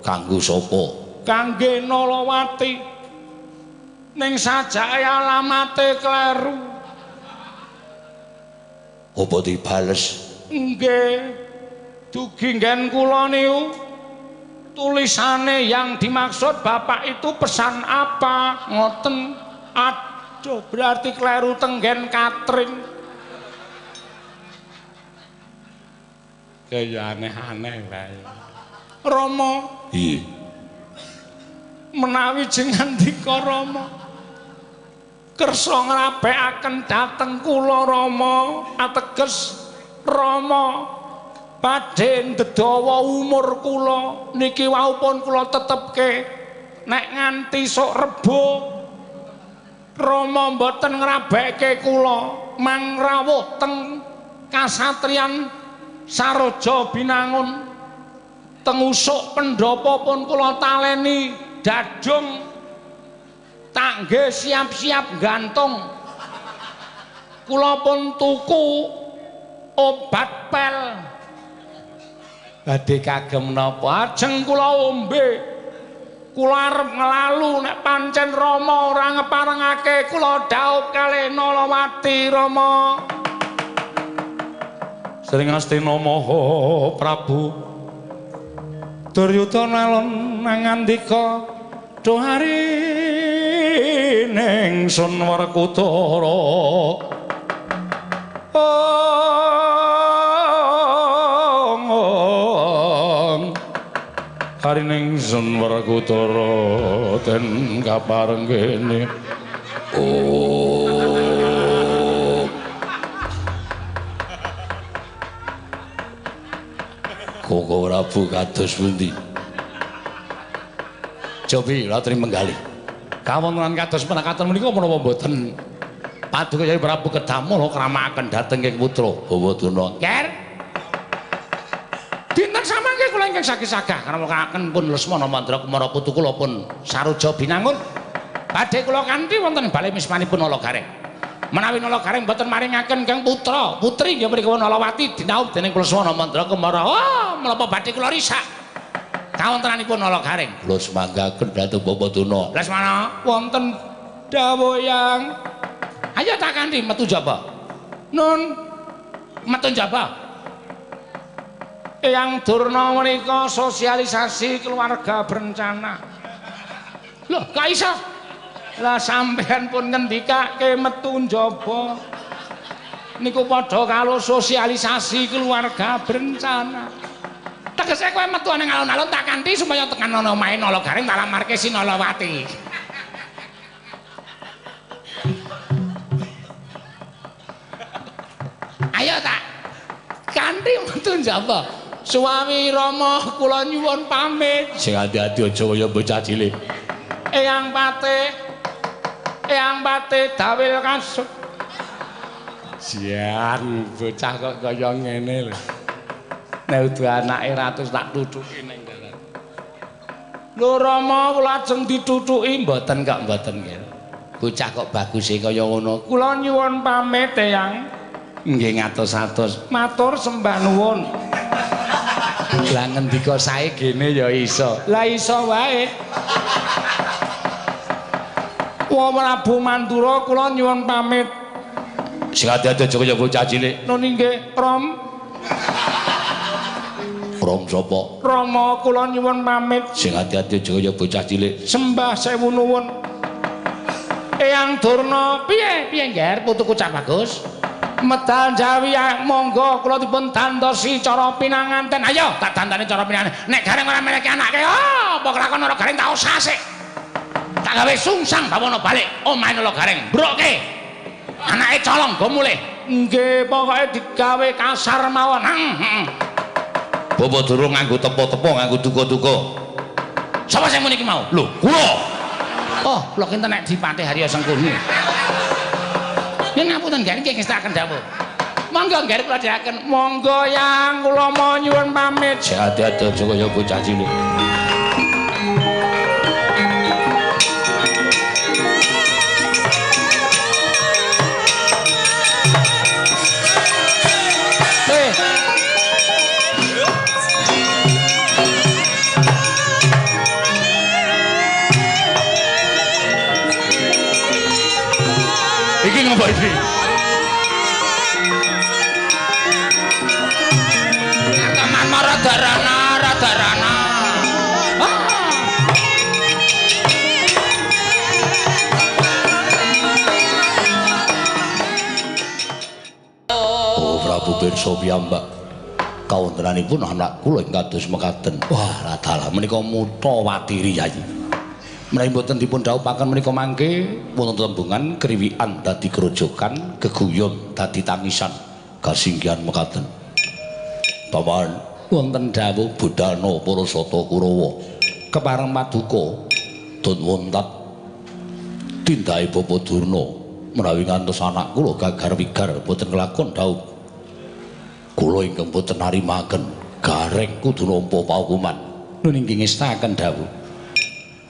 kanggo sapa? Kangge Nalawati. Ning sajake alamate kleru. Apa dibales? Nggih. Dugi nggen kula niku tulisane yang dimaksud Bapak itu pesan apa? Ngoten. Aduh, berarti kleru tenggen Katrin. Kaya aneh-aneh wae. Rama. Iya. Menawi jenengan ndika Rama kersa ngrabekaken dhateng kula Rama, ateges Rama badhe ndedawa umur kula niki wau pun kula tetepke nek nganti sok Rebo Rama mboten ngrabeke kula mangrawuh teng kasatriyan Saroja Binangun teng usuk pendopo pun kula taleni dadung tak nggih siap-siap gantung kula pun tuku obat pel badhe kagem napa ajeng kula ombe kula arep nglalu nek pancen Rama ora ngeparengake kula dhaup kalih Nalawati Rama Sring Astina Maha Prabu Duryudana alon ngandika dohari ning sun Werkudara hari ning sun Werkudara den kaparenggene Koko Prabu kados pundi? Cobi latri menggali. kawontenan kados menakaten menika menapa mboten paduka Kyai Prabu Kedamula kramakaken dhateng ing putra Bawaduna. Ker dinten samangke kula ingkang sagih-sagah kramakaken pun Lesmana Mandra Kumara putu kula pun Saroja Binangun badhe kula kanthi wonten bale mismanipun Nalagareng menawi Nalagareng boten maringaken kang putra putri nggih menika Nalawati dinaup dening Lesmana Mandra Kumara menapa badhe kula risak kawontenanipun Nalagareng Kula semanggaken dhateng Bawaduna. Lesmana wonten dawuh yang ayo tak kanthi metu jaba nun metu jaba Eyang Durna menika sosialisasi keluarga berencana lho gak iso lah sampean pun ngendikake metu njaba niku padha karo sosialisasi keluarga berencana tegese kowe metu ning alun-alun tak kanthi supaya tekan ana omahe Nalagareng tak lamarke si Nalawati ayo tak kanthi metu njaba suami Rama kula nyuwun pamit Sing ati-ati aja kaya bocah cilik. Eyang Pate dawil kasuk Jian bocah kok kaya ngene lho nek udu anake ratus tak tutuki ning dalan lho Rama kula ajeng ditutuki mboten kok mboten nggih bocah kok baguse kaya ngono kula nyuwun pamit Eyang nggih ngatos-atos matur sembah nuwun lah ngendika sae gene ya iso lah iso wae Wa Prabu Mandura kula nyuwun pamit Sing ati-ati aja kaya bocah cilik. nun nggih Rom Rom sapa? Rama kula nyuwun pamit Sing ati-ati aja kaya bocah cilik. sembah sewu nuwun Eyang Durna piye Nger putuku Cak Bagus medal jawi monggo kula dipun dandosi cara pinanganten. Ayo tak dandani cara pinanganten. Nek Gareng ora meleki anake, apa kelakon ora Gareng tak usase. Tak gawe sungsang bawono balik. Omahe Nala Gareng. Broke. Anake colong go mulih. Nggih, pokoke digawe kasar mawon. Bapak durung nganggo tepo-tepo, nganggo duka-duka. Sapa sing muni iki mau? Lho, kula. Oh, kula kinten nek dipatih Harya Sengkuni. Yen ngapunten Gareng nggih ngestaken dawuh. Monggo Gareng kula dherekaken. Monggo yang kula mau nyuwun pamit. Hati-hati aja kaya bocah cilik. Iki ngopo iki? Teman Radarana, Radarana. Oh, Prabu Pirsa piyambak. Kawontenanipun anak kula ing kados mekaten. Wah, radalah menika Mutawati Riyayi. Menawi boten dipun dhawuhaken menika mangke wonten tembungan kriwikan dadi grojokan, geguyon dadi tangisan, kasinggihan mekaten. Paman wonten dawuh Budana Parasata Kurawa, kepareng paduka dun wontat tindahe Bapa Durna menawi ngantos anak kula gagar wigar boten kelakon dawuh. Kula ingkang boten narimaken Gareng kudu nampa paukuman. Nun inggih ngestaken dawuh.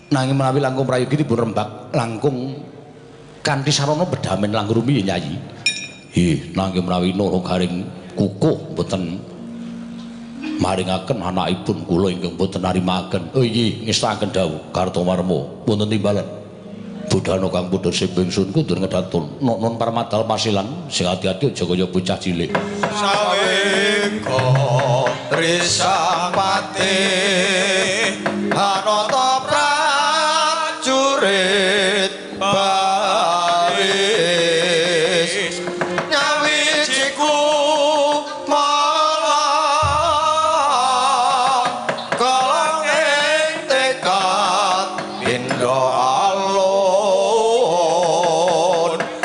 Nanging menawi langkung prayogi dipun rembak langkung kanthi sarana bedamen langkung rumiyin Nyai. Nanging menawi Nara Gareng kukuh boten maringaken anakipun kula ingkang boten narimaken. Oh nggih ngestaken dawuh Kartomarma wonten timbalan. Budana kang pundhut sing kudu ngedatun non parmadal pasilan sing ati-ati aja kaya bocah cilik. Saweka Trisapati Ananta prajurit baris nyawijiku malang kolong ing tekad pindha alun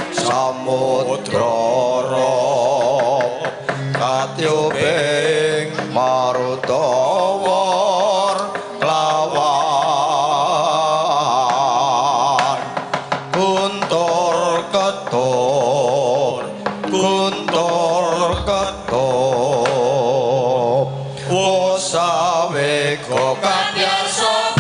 samudra katyubing marutawa lawan guntur ketur wasaweka kabyasa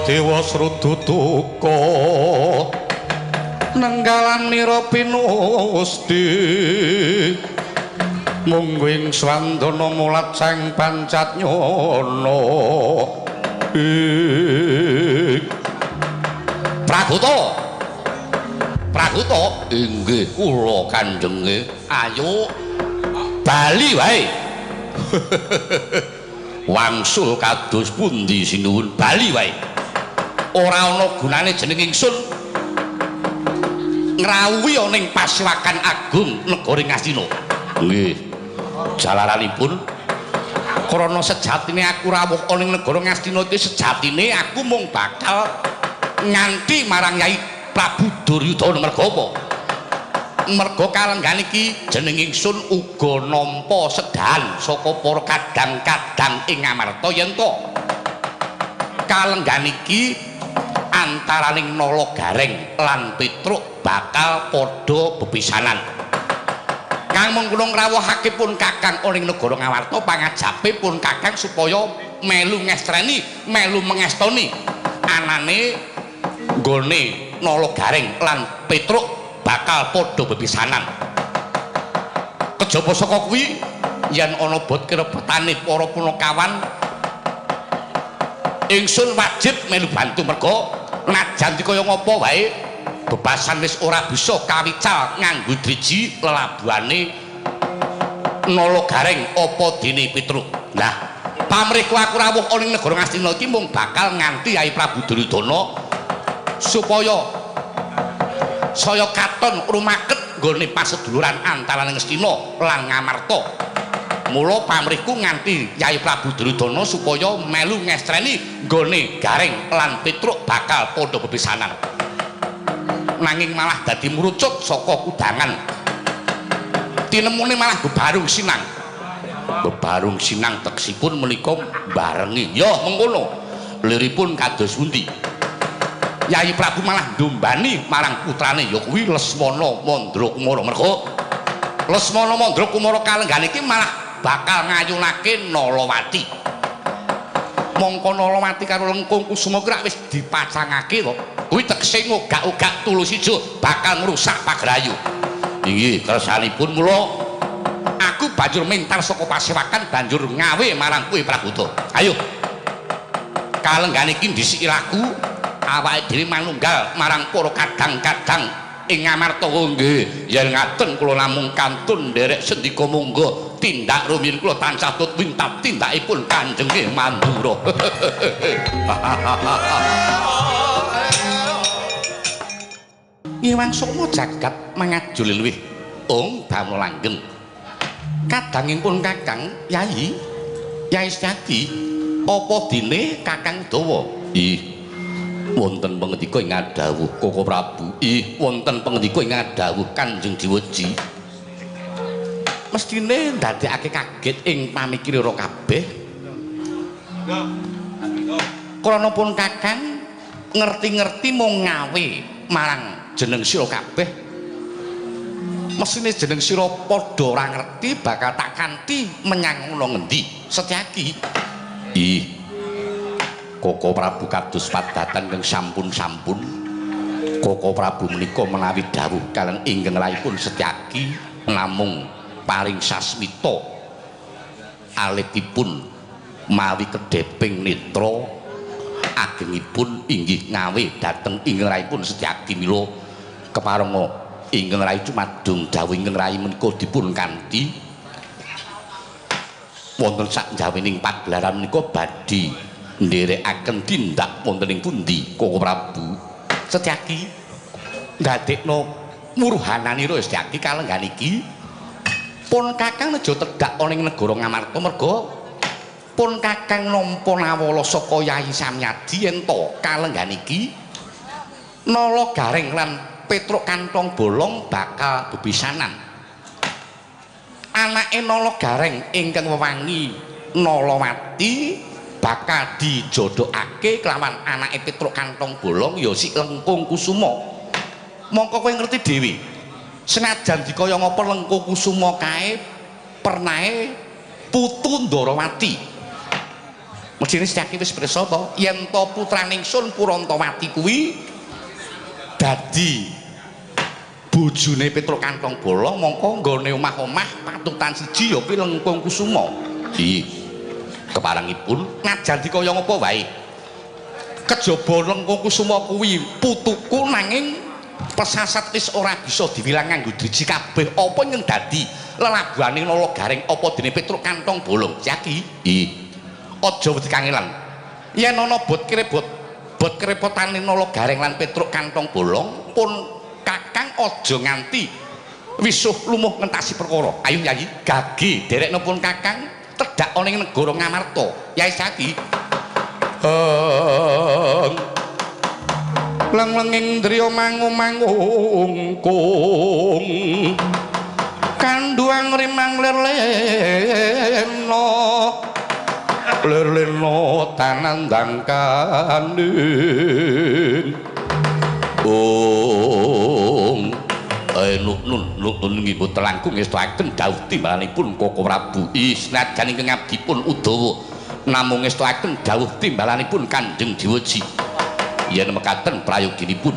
Dewa Srudutuka nenggalan nira pinusti mungguing swandana mulat sang pancat nyono Praguta inggih kula kanjenge ayo bali wae wangsul kados pundi sinuwun bali wae ora ana gunane jeneng ingsun ngrawuhi ning Pasiwakan Agung negara Ngastina. Nggih. Jalaranipun krana sejatine aku rawuh ning negara Ngastina iki sejatine aku mung bakal nganti marang Yai Prabu Duryudana merga apa? Merga kalenggan iki jeneng ingsun uga nampa sedahan saka para kadang-kadang ing Ngamarta yen to kalenggan iki antaraning Nala Gareng lan Petruk bakal padha bepisanan. Kang mengkono ngrawuhake pun Kakang ing negara Ngamarta pangajape pun Kakang supaya melu ngestreni, melu mengestoni anane nggone Nala Gareng lan Petruk bakal padha bepisanan. Kejaba saka kuwi yen ana bot krebetane para punakawan ingsun wajib melu bantu merga najan kaya ngapa wae bebasan wis ora bisa kawical nganggo driji lelabuhane Nala Gareng apa dene Petruk. Lah pamrih aku rawuh ning negara Ngastina iki mung bakal nganti Yai Prabu Duryudana supaya saya katon rumaket nggone paseduluran antaraning Ngastina lan Ngamarta. Mula pamrihku nganti Yai Prabu Duryudana supaya melu ngestreni nggone Gareng lan Petruk bakal padha bepisanan. Nanging malah dadi murucut saka kudangan. Tinemune malah bebarung sinang. Bebarung sinang teksipun menika barengi. Ya mengkono. Liripun kados pundi? Yai Prabu malah ndombani marang putrane ya kuwi Lesmana Mandrakumara. Merga Lesmana Mandrakumara kalenggan iki malah bakal ngayunake Nalawati. Mongko Nalawati karo Lengkung Kusuma ki wis dipacangake to. Kuwi tekse ngogak-ogak tulus ijo bakal ngrusak pagrayu. Inggih kersanipun mula aku banjur mental saka Pasiwakan banjur ngawe marang kowe Prabuta. Ayo. Kalenggan iki ndhisiki laku awake dhewe manunggal marang para kadang-kadang ing Ngamarta. Nggih, yen ngaten kula namung kantun nderek sendika monggo tindak rumiyin kula tansah tut wintap tindakipun Kanjeng Mandura. Iwang Sukma jagat mangajul luwih damel langgeng. Kadangipun Kakang Yai Setyaki apa dene Kakang Dawa? Wonten pangandika ing adhawuh Koko Prabu. Wonten pangandika ing adhawuh Kanjeng Dewaji. Mestine ndadekake kaget ing pamikira kabeh. Krana pun Kakang ngerti-ngerti mung ngawe marang jeneng sira kabeh. Mesine jeneng sira padha ora ngerti bakal tak kanthi menyang ana ngendi. Setyaki. Koko Prabu kados padatan kang sampun-sampun. Koko Prabu menika menawi dawuh kaliyan ingkang rayipun Setyaki namung paring sasmita alitipun mawi kedheping netra agengipun inggih ngawe dhateng Ingkang Raipun Setyaki mila keparenga Ingkang Rai Cumadung dawuh Ingkang Rai menika dipun kanthi wonten sak jawining pagelaran menika badhe nderekaken tindak wonten ing pundi Koko Prabu Setyaki ndadekno muruhananira Setyaki kalenggan iki pun Kakang nejo tedhak ana ing negara Ngamarta merga pun Kakang nampa nawala saka Yayi Samyadi yen to kalenggan iki Nala Gareng lan Petruk Kantong Bolong bakal bebisanan anake Nala Gareng ingkang wewangi Nalawati bakal dijodhokake kelawan anake Petruk Kantong Bolong ya si Lengkung Kusuma mongko kowe ngerti dhewe senajan dikaya ngapa Lengkung Kusuma kae pernahe putu Ndarawati mestine Setyaki wis pirsa to yen to putraning Sun Purantawati kuwi dadi bojone Petruk Kantong Bolong mongko nggone omah-omah patutan siji ya kuwi Lengkung Kusuma iki keparengipun najan dikaya ngapa wae kejaba Lengkung Kusuma kuwi putuku nanging pesasat wis ora bisa diwilang nganggo driji kabeh apa yang dadi lelabuhane Nala Gareng apa dene Petruk Kantong Bolong Setyaki aja wedi kangelan yen ana bot kerepotane Nala Gareng lan Petruk Kantong Bolong pun Kakang aja nganti wisuh lumuh ngentasi perkara ayo Yayi gage derekno pun Kakang tedhak ana ing negara Ngamarta Yayi Setyaki leng-lenging driya mangu-mangungkung kanduang rimang lerleno tanandang kanding nun nggih telangkung ngestoaken dawuh timbalanipun Koko Prabu senajan ingkang abdipun Udawa namung ngestoaken dawuh timbalanipun Kanjeng Dewaji yen mekaten prayoginipun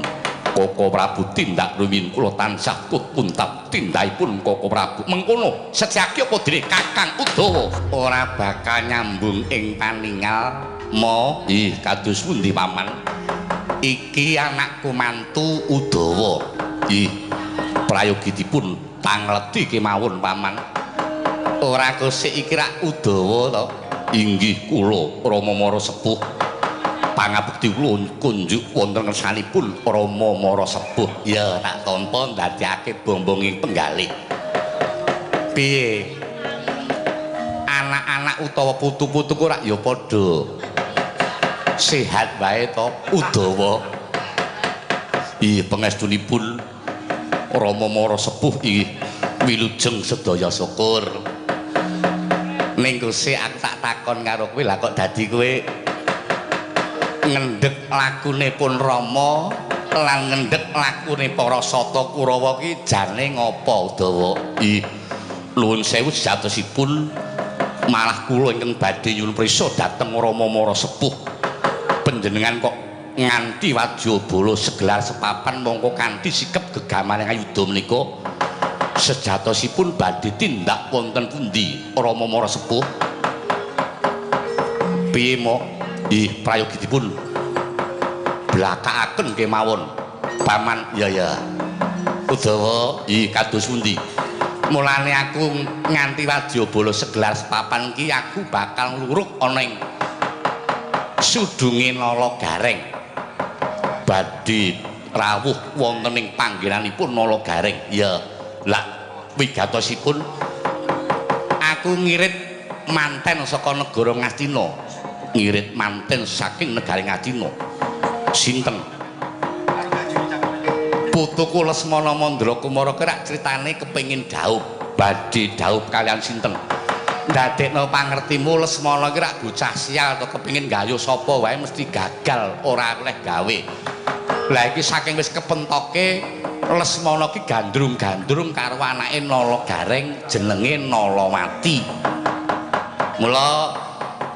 Koko Prabu tindak rumiyin kula tansah puntap tindakipun Koko Prabu mengkono Setyaki apa dene Kakang Udawa ora bakal nyambung ing paningal mo kados pundi paman iki anakku mantu Udawa prayoginipun pangleti kemawon paman ora kosik iki rak Udawa to inggih kula Rama Mara Sepuh pangabekti kula kunjuk wonten ngersanipun Rama Mara Sepuh ya tak tampa ndadekake bombonging penggalih piye anak-anak utawa putu-putuku rak ya padha sehat wae to Udawa pangestunipun Rama Mara Sepuh wilujeng sedaya syukur ning Gusti aku tak takon karo kowe lah kok dadi kowe ngendhek lakunipun Rama lan ngendhek lakune para Sata Kurawa ki jane ngapa Udawa nuwun sewu sejatosipun malah kula ingkang badhe nyuwun prisa dhateng Rama Mara Sepuh panjenengan kok nganti wadyabala segelar sepapan mongko kanthi sikep gegamaning ayuda menika sejatosipun badhe tindak wonten pundi Rama Mara Sepuh piye mo prayoginipun blakakaken kemawon paman ya Udawa kados pundi mulane aku nganti wadyabala segelar sepapan ki aku bakal ngluruk ana ing sudunge Nala Gareng badhe rawuh wonten ing panggenanipun Nala Gareng ya lak wigatosipun aku ngirit manten saka negara Ngastina ngirit manten saking negari Ngastina sinten putuku Lesmana Mandra Kumara kerak critane kepengin dhaup badhe dhaup kalian sinten ndadekno pangertimu Lesmana ki rak bocah sial to kepengin gayuh sapa wae mesti gagal ora oleh gawe lah iki saking wis kepentoke Lesmana ki gandrung-gandrung karo anake Nala Gareng jenenge Nalawati mula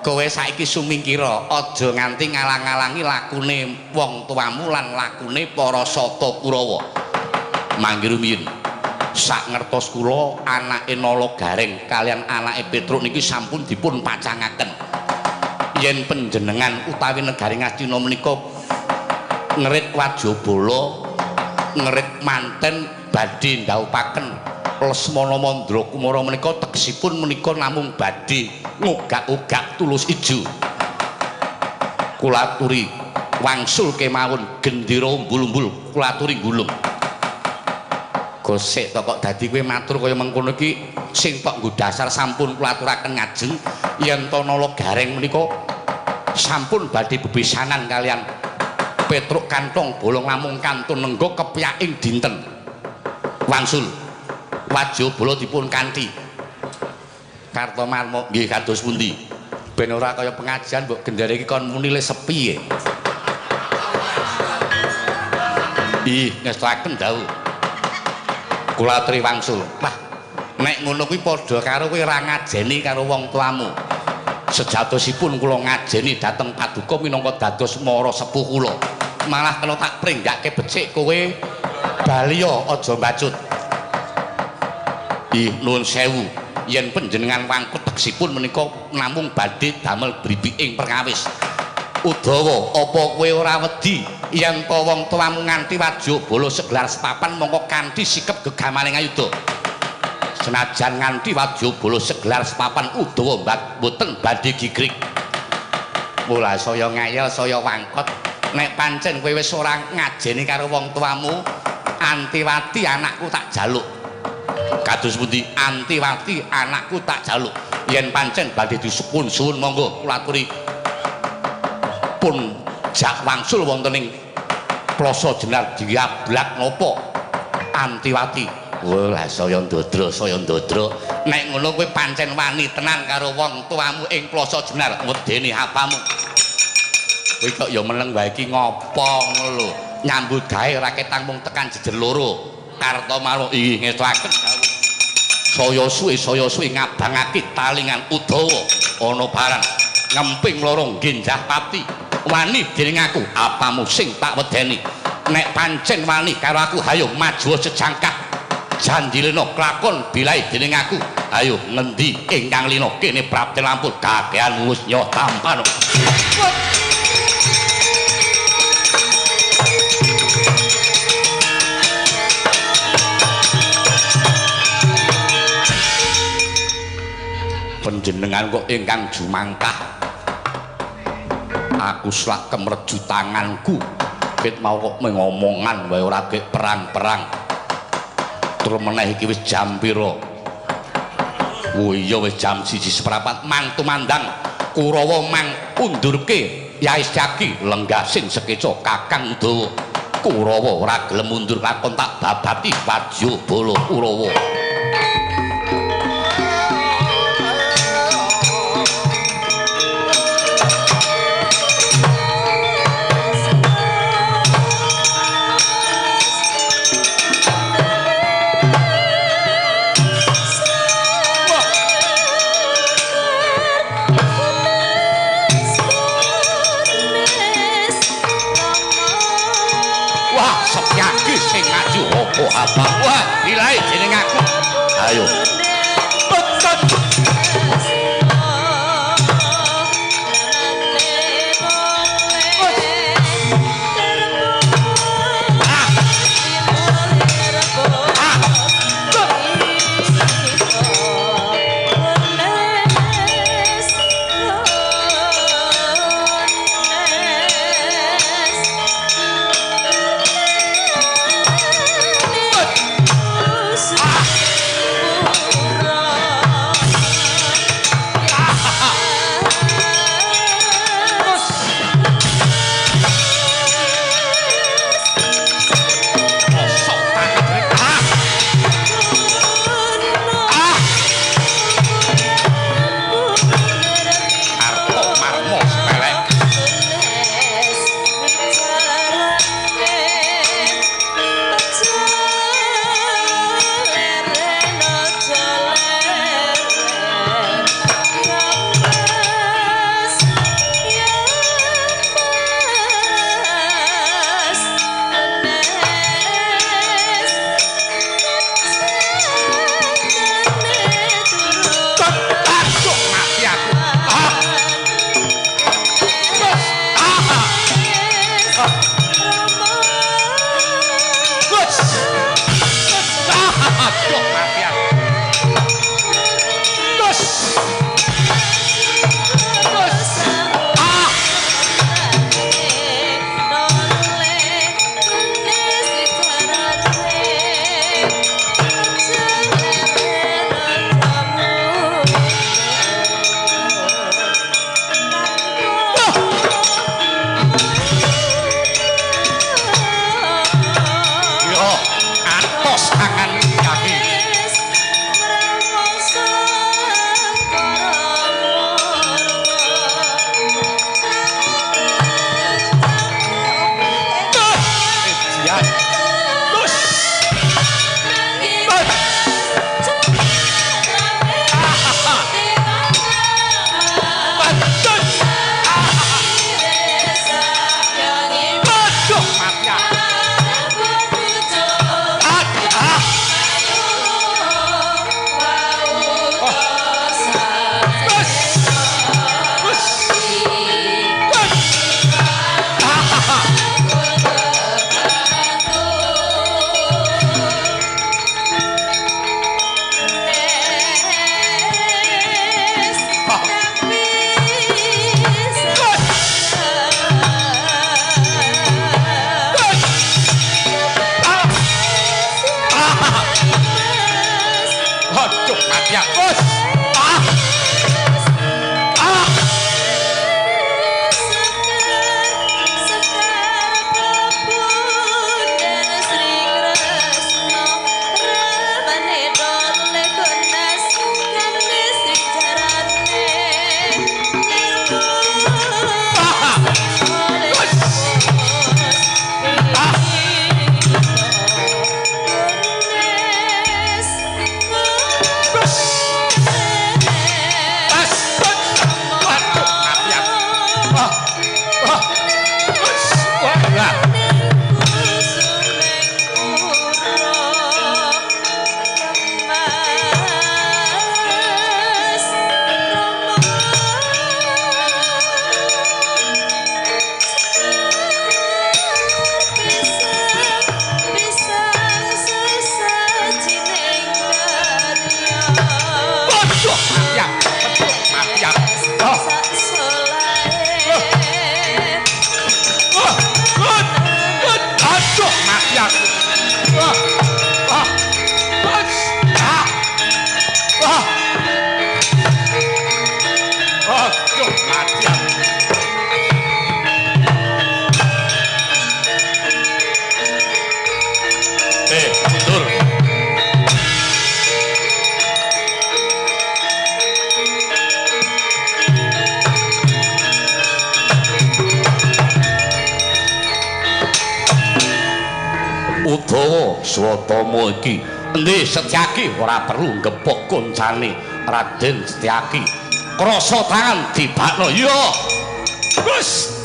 kowe saiki sumingkira aja nganti ngalang-alangi lakune wong tuamu lan lakune para Sata Kurawa mangke rumiyin sak ngertos kula anake Nala Gareng kalian anake Petruk niki sampun dipun pacangaken yen panjenengan utawi negari Ngastina menika ngerit Wajabala ngerit manten badhe ndhawuhaken Lesmana Mandra Kumara menika tegesipun menika namung badhe ngogak-ogak tulus ijo kula aturi wangsul kemawon gendera umbul-umbul kula aturi gulung gosek to kok dadi kowe matur kaya mengkono iki sing tok nggo dasar sampun kula aturaken ngajeng yen to Nala Gareng menika sampun badhe bebesanan kalian Petruk Kantong Bolong namung kantun nenggo kepyaking dinten wangsul Wajabala dipun kanthi Kartomarma nggih kados pundi ben ora kaya pengajian mbok gendera iki kon muni le sepi e ih ngestaken dawuh kula aturi wangsul wah nek ngono kuwi padha karo kowe ora ngajeni karo wong tuamu sejatosipun kula ngajeni dhateng paduka minangka dados mara sepuh kula malah kena tak pringgake becik kowe baliya aja mbacut ih nuwun sewu yen panjenengan wangkut tegesipun menika namung badhe damel bribiking perkawis Udawa apa kowe ora wedi yen to wong tuamu nganti Wajabala segelar sepapan mongko kanthi sikep gegamaning ayuda senajan nganti Wajabala segelar sepapan Udawa mboten badhe gigrik mula saya ngayal saya wangkot nek pancen kowe wis ora ngajeni karo wong tuamu Antiwati anakku tak jaluk kados pundi Antiwati anakku tak jaluk yen pancen badhe disepun-suwun monggo kula aturi pun jak wangsul wonten ing Plasa Jenar diablak napa Antiwati wah saya ndodro nek ngono kowe pancen wani tenan karo wong tuamu ing Plasa Jenar wedeni apamu kowe kok ya meneng wae iki ngopo ngono lho nyambut gawe ora ketang mung tekan jejer loro Kartomarma inggih ngestuaken saya suwe ngabangake talingan Udawa ana barang ngemping lorong genjah pati wani dening aku apamu sing tak wedeni nek pancen wani karo aku hayo maju sejangkah jandilena klakon bilae dening aku ayo ngendi ingkang lina kene prapte lampul kakehan wis nyoh tampan panjenengan kok ingkang jumangkah aku slak kemreju tanganku ket mau kok mengomongan wae ora gek perang-perang tur meneh iki wis jam pira oh iya wis jam 1:15 mang tumandang Kurawa mang undurke Yai Syaki lenggasin sekeca Kakang Udawa Kurawa ora gelem mundur lakon tak babati Wajabala Kurawa oh apa wah bilai jeneng aku ayo mati wes Udawa Swatama iki endi Setyaki ora perlu ngepok koncane Raden Setyaki krasa tangan dibakno ya wis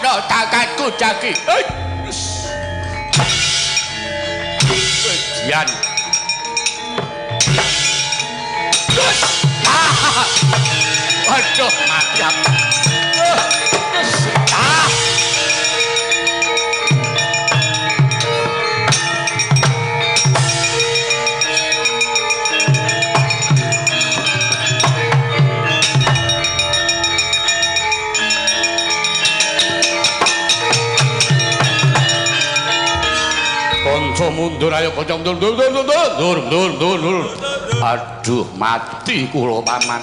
aduh takatku Jaki Jian aduh mati aku konco mundur ayo konco mundur aduh mati kula paman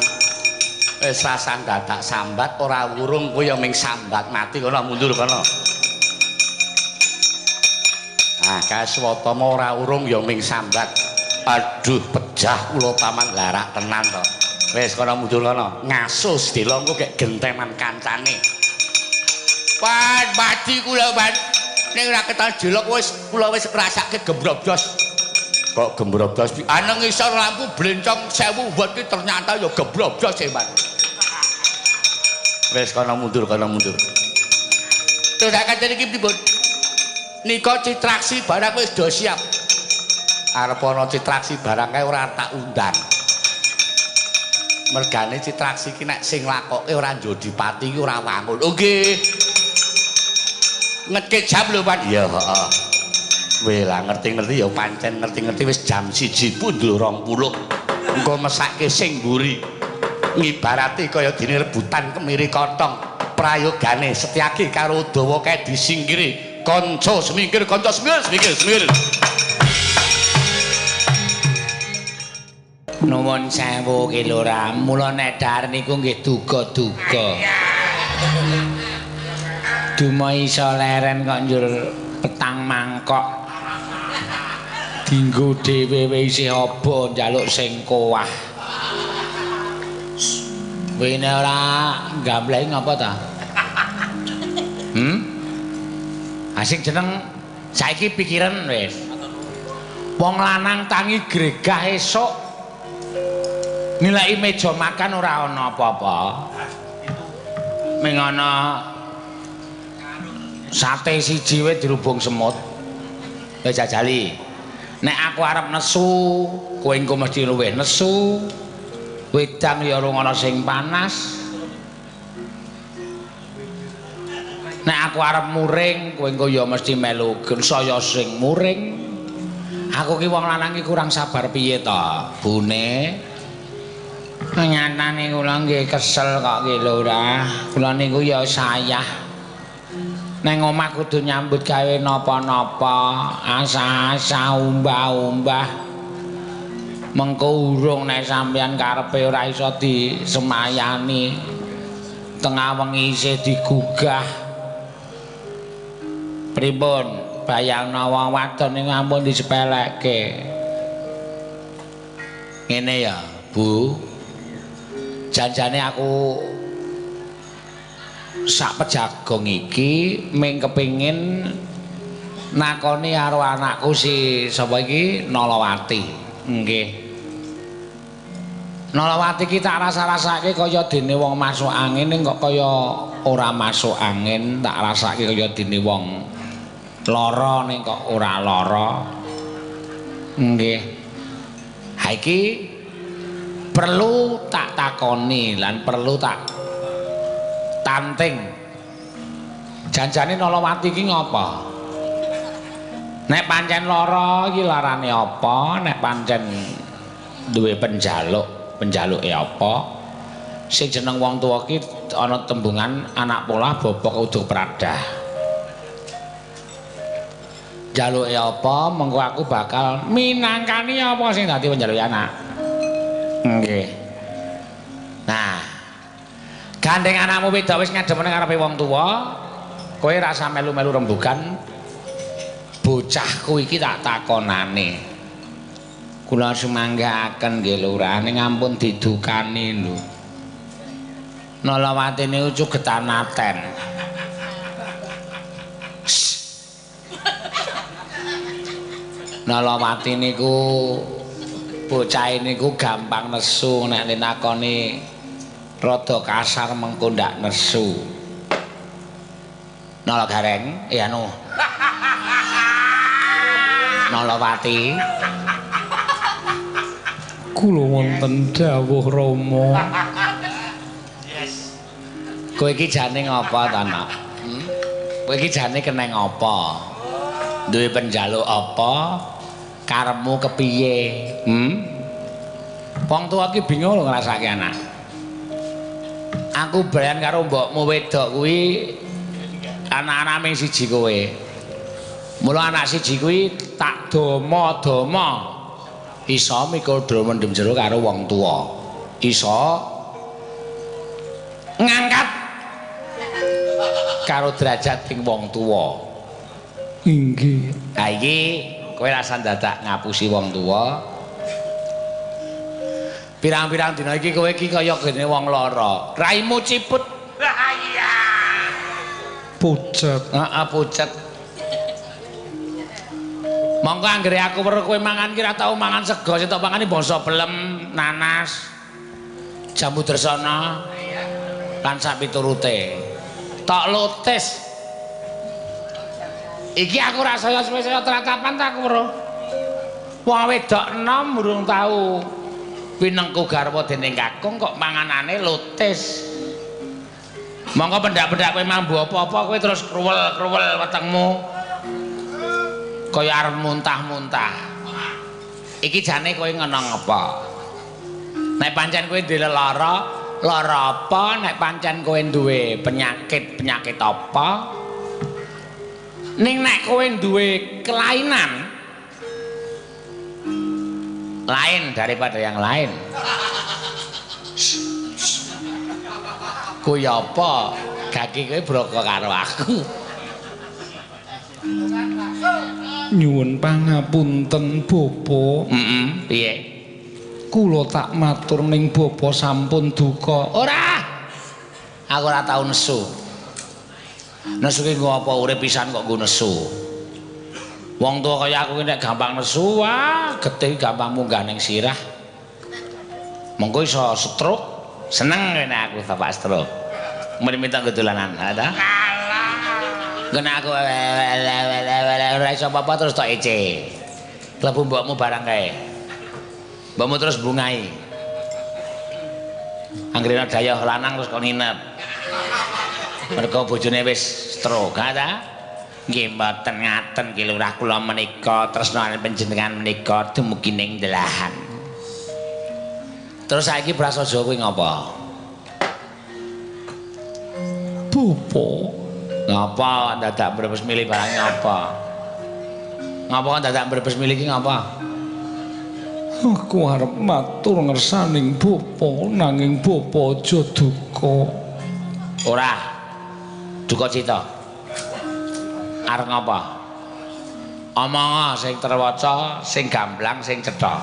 wis rasan dadak sambat ora wurung kowe ya ming sambat mati kono mundur kono ah Kaswatama ora urung ya ming sambat aduh pejah kula paman larak tenan to wis kono mundur kono ngasuh sedela engko gek gentenan kancane pan mati kula pan ning ora ketan jelek wis kula wis ngrasake gembrobdos. Kok gembrobdos pi? Ana ngisor lampu blencong 1000 watt ki ternyata ya gembrobdos e, Mas. Wis kana mundur. Tindakan iki pripun? Nika citraksi barang wis do siap. Arep ana citraksi barang kae ora tak undang. Mergane citraksi ki nek sing lakoke ora njodipati ki ora wangun. Oh nggih. Ngekek jam lho Pak. Iya, heeh. Weh lah ngerti-ngerti ya pancen ngerti-ngerti wis jam 1:20. Engko mesake sing mburi. Ngibarati kaya dene rebutan kemiri kontong. Prayogane Setyaki karo Udawa kae disingkiri. Kanca semingkir, kanca semingkir. Nuwun sewu ki Lurah, mula nedhar niku nggih duga-duga. Duma iso leren kok njur petang mangkok. Dinggo dhewe isih apa njaluk sing kowah. Wene ora gamblehi ngapa ta? Asik jeneng saiki pikiran wis. Wong lanang tangi gregah esuk nilai meja makan ora ana apa-apa. Ming ana sate siji wae dirubung semut. Wis jajali. nek aku arep nesu kowe engko mesti luwih nesu wedang ya ora ana sing panas nek aku arep muring kowe engko ya mesti melu saya sing muring aku ki wong lanang ki kurang sabar piye to bune nyatane kula nggih kesel kok ki lho ora kula niku ya sayah neng omah kudu nyambut gawe napa-napa asa-asa umbah-umbah mengko urung nek sampeyan karepe ora iso disemayani tengah wengi isih digugah pripun bayangna wong wadon niku ampun disepelekke ngene ya Bu janjane aku sak pejagong iki ming kepingin nakoni karo anakku si sapa iki Nolawati nggih Nolawati ki tak rasa-rasake kaya dene wong masuk angin ning kok kaya ora masuk angin tak rasake kaya dene wong lara ning kok ora lara nggih ha iki perlu tak takoni lan perlu tak tanting janjane Nolawati iki ngopo nek pancen lara iki larane apa nek pancen duwe penjaluke apa sing jeneng wong tuwa ki ana tembungan anak polah bobok uduk pradah jaluke apa mengko aku bakal minangkani apa sing dadi penjaluke anak nggih nah gandeng anakmu wedok wis ngadem ning ngarepe wong tuwa kowe rasa melu-melu rembugan bocahku iki tak takonane kula sumanggaken nggih lurah ning ampun didukani lho Nolawati niku cugetan aten Nolawati niku bocah niku gampang nesu nek dinakoni rada kasar mengko ndak nesu. Nala Gareng, anu. Nolawati. Kula wonten dawuh Rama. Yes. Kowe iki jane ngapa ta, Nak? Kowe iki jane keneng apa? Duwe penjaluk apa? Karepmu kepiye? Wong tuwa iki bingung lho ngrasake anak. Aku bayan karo mbokmu wedok kuwi anak-anak ming siji kowe. Mula anak siji kuwi tak dama-dama iso mikul dro mendem jero karo wong tuwa. Iso ngangkat karo derajat ing wong tuwa. Inggih. Ha iki kowe rasa dadak ngapusi wong tuwa. Pirang-pirang dina iki kowe iki kaya gene wong lara. Raimu ciput. Lah iya. Pucet. Heeh, pucet. Monggo anggere aku weruh kowe mangan ki ra tau mangan sego, sing tok mangani basa pelem, nanas, jambu dresana. Lan sak piturute. Tok lotis. Iki aku ra saya saya tratapan tak aku weruh. Wong wedok enom urung tau winengku garwa dening kakung kok manganane lotis. Monggo pendak-pendak kowe mambu apa-apa kowe terus kruwel-kruwel wetengmu. Kaya arep muntah-muntah. Iki jane kowe ngenong apa? Nek pancen kowe duwe lara apa? Nek pancen kowe duwe penyakit apa? Ning nek kowe duwe kelainan lain daripada yang lain. Kuwi apa? Kaki kowe broko karo aku. Nyuwun pangapunten Bapa. Piye? Kula tak matur ning Bapa sampun duka. Ora. Aku ora tau nesu. Nesu ki nggo apa urip pisan kok nggo nesu. Wong tua kaya aku nek gampang nesu, wah, getih gampang munggah ning sirah. Mengko iso stroke. Seneng nek aku bapak stroke. Mrene minta gedolanan, ada? Kalah. Kena aku ora iso apa-apa terus tok ece. Klebu mbokmu barang kae. Mbokmu terus bungai. Anggrena daya lanang terus kon nginep. Mergo bojone wis stroke ta? Nggih mboten ngaten ki lurah kula menika tresnane panjenengan menika dumugi ning delahan. Terus saiki prasaja kuwi ngapa? Bupo. Ngapa dadak brebes milih barang ngapa? Ngapa dadak brebes milih ki ngapa? Aku arep matur ngersaning bapa nanging bapa aja duka. Ora. Duka cita. Arep ngapa? Omong sing terwaca, sing gamblang, sing cetha.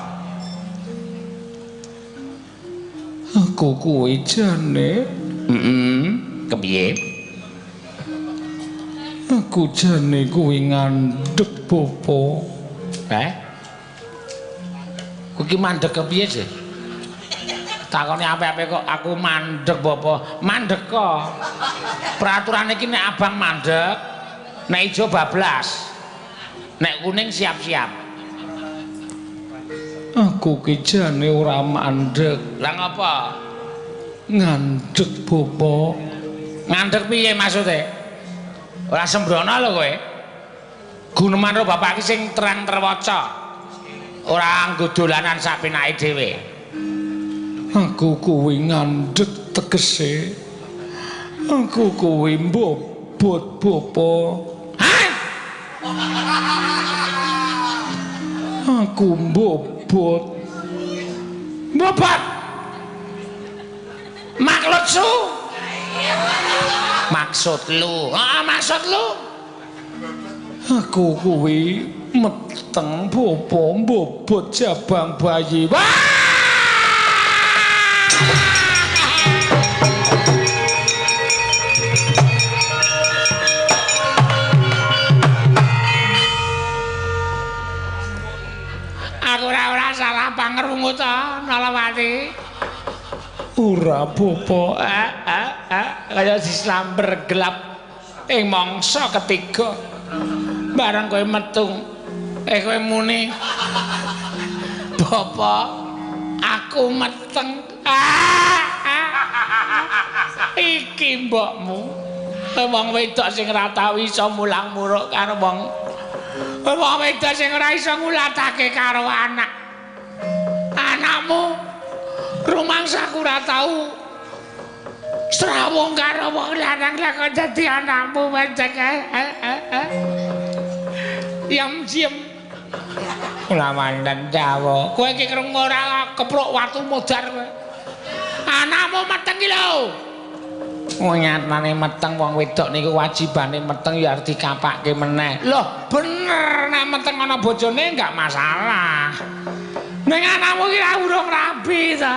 Aku kuwi jane, kepiye? Aku jane kuwi ngandhek bapa. Kuwi mandhek kepiye sih? Takone apik-apik kok aku mandhek bapa. Mandhek kok. Peraturan iki nek abang mandhek, nek ijo bablas. Nek kuning siap-siap. Aku ki jane ora mandhek. Lah ngapa? Ngandhek bapa. Ngandhek piye maksude? Ora sembrono lho kowe. Guneman karo bapak ki sing terang terwaca. Ora anggo dolanan sapenake dhewe. Aku kuwi ngandhek tegese. Aku kuwi mbobot bapa. Aku mbobot. Mbobot. Maksud lu. Maksud lu. Aku kuwi meteng bapa mbobot jabang bayi. Wah! Aku ora salah pangrungu to, Nalawati. Ora bapa, kaya dislamber gelap ing mangsa ketiga. Barang kowe metung, kowe muni, "Bapak, aku meteng." Iki mbokmu. Wong wedok sing ora tau iso mulang muruk karo wong wedok sing ora iso ngulatake karo anakmu. Rumangsaku ora tau srawung karo wong lanang lah kok dadi anakmu pancen. Yam-yam. Ora mandan Jawa. Kowe iki krungu ora kepruk watu modar kowe. Anakmu meteng iki lho. Nyatane meteng wong wedok niku wajibane meteng ya arep dikapakke meneh. Loh, bener nek meteng ana bojone enggak masalah. Ning anakmu iki urung rabi ta.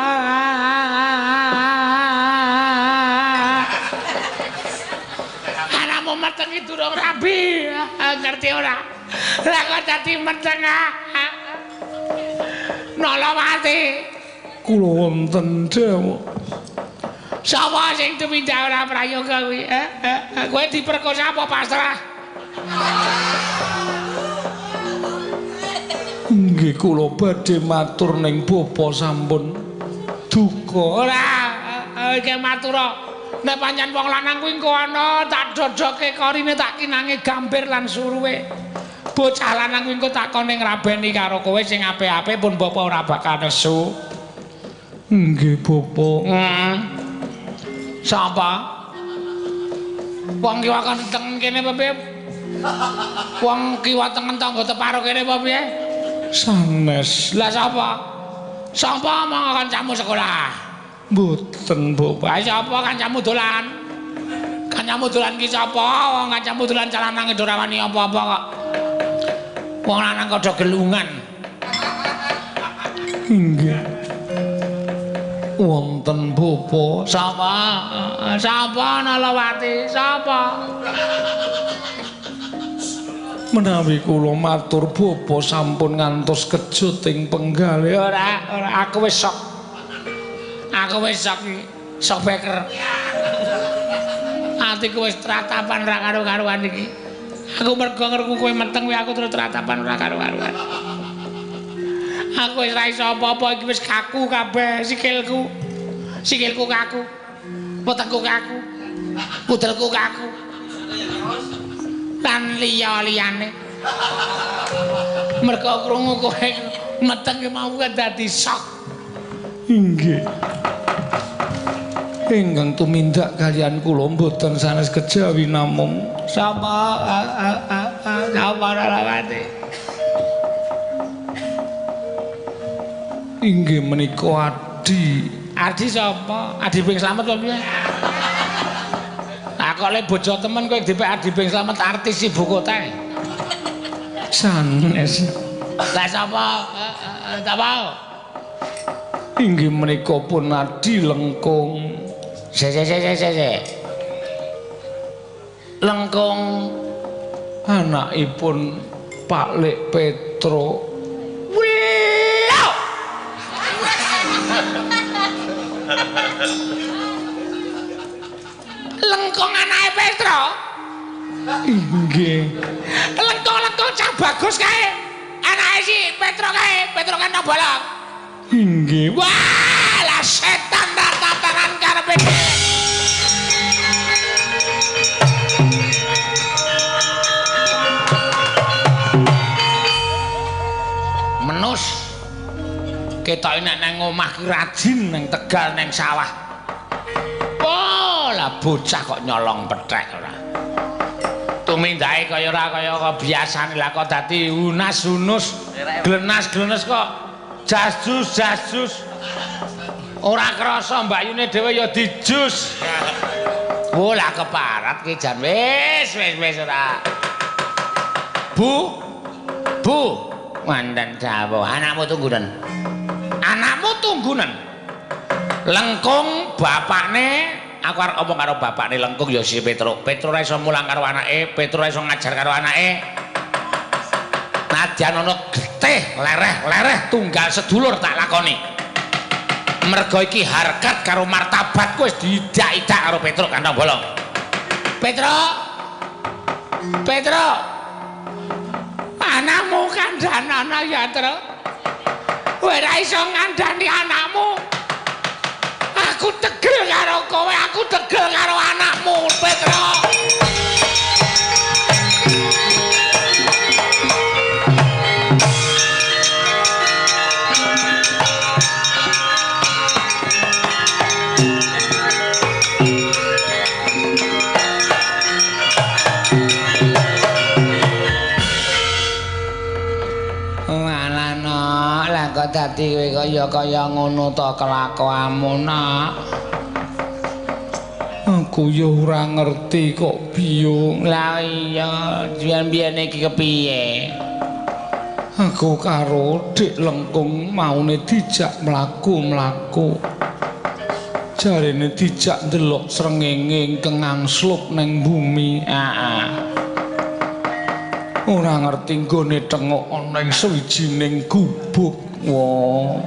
Anakmu meteng iki durung rabi. Ngerti ora? Lah kok dadi meteng. Nalawati. Kula wonten dewa. Sapa sing tumindak ora prayoga kuwi? Kowe diperkosa apa pasrah? Nggih kula badhe matur ning bapa sampun duka. Ora, iki matur. Nek pancen wong lanang kuwi engko ana tak dodoke korine tak kinange gambir lan suruhe. Bocah lanang kuwi engko takone ngrabeni karo kowe sing apik-apik pun bapa ora bakal nesu. Nggih bapa. Sapa? Wong kiwa teng kene apa piye? Wong kiwa tengen tangga teparo kene apa piye? Sanes. Lah sapa? Sapa omong kancamu sekolah? Mboten, Bapak. Sapa kancamu dolan? Kancamu dolan ki sapa? Wong kancamu dolan calanange ora wani apa-apa kok. Wong lanang kok do gelungan. Nggih. Wonten bapa. Sapa Nalawati? Sapa? Menawi kula matur bapa sampun ngantos kejut ing penggal. Ora, aku wis sok. Aku wis sok iki. Sok beker. Atiku wis tratapan ora karo-karuan iki. Aku mergo ngerku kowe meteng kuwi aku terus tratapan ora karo-karuan. Aku wis ra iso apa-apa iki wis kaku kabeh sikilku. Sikilku kaku. Wetengku kaku. Pudelku kaku. Lan liya-liyane. Mergo krungu kowe meteng mau dadi sok. Inggih. Ingkang tumindak kaliyan kula mboten sanes kejawi namung sapa Rawati. Inggih menika Adi. Adi sapa? Adi Ping Slamet apa piye? Lah kok le bojo temen kowe dipek Adi Ping Slamet artis ibu kota. Sanes. Lah sapa? Sapa? Inggih menika pun Adi Lengkung. Lengkung anakipun Pak Lek Petro. Wilo. Lengkung anake Petro. Inggih. Lengkung cah bagus kae. Anake si Petro kae, Petro kan bolong. Inggih. Wah, lah setan tataran karepe. Menus ketoke nek nang omah ki rajin nang Tegal nang sawah. Oh, lah bocah kok nyolong pethek ora. Tumindake kaya ora kaya biasane lah kok dadi unas-unus, glenas-glenes kok jas-jus. Ora krasa mbayune dhewe ya dijus. Oh, lah keparat ki jan wis ora. Bu. Mandan Jawa, anakmu tunggunen. Lengkung bapakne, aku arep omong karo bapakne Lengkung ya si Petro. Petro ora iso mulang karo anake, Petro ora iso ngajar karo anake. Nadyan ana getih, lereh tunggal sedulur tak lakoni. Mergo iki harkat karo martabatku wis diidak-idak karo Petro kantong bolong. Petro. Anakmu kandhanana ya, Tru. Kowe ora iso ngandhani anakmu. Aku tegel karo kowe, aku tegel karo anakmu, Petro. Dadi kowe kaya ngono ta kelakuanmu nak. Aku ya ora ngerti kok biyung. Lah iya, biyen iki kepiye? Aku karo Dik Lengkung maune dijak mlaku-mlaku. Jarene dijak ndelok srengenge kengangsluk ning bumi. Ora ngerti nggone tengok ana ing sawijining gubuk. Wah.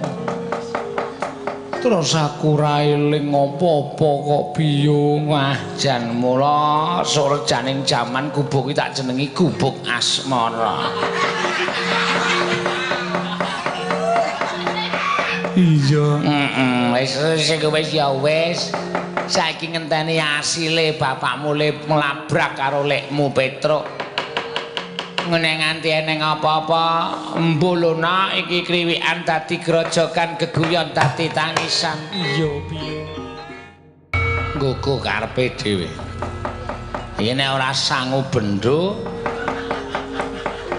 Terus aku ra eling apa-apa kok biyung. Wah, jan mula surjaning jaman gubuk iki tak jenengi Gubuk Asmara. Iya. Wis ya wis. Saiki ngenteni asile bapakmu le mlabrak karo lekmu Petro. Ngene nganti eneng apa-apa mbuluna iki kriwikan dadi grojokan geguyon dadi tangisan. Iya piye nggo karepe dhewe yen ora sangu bendho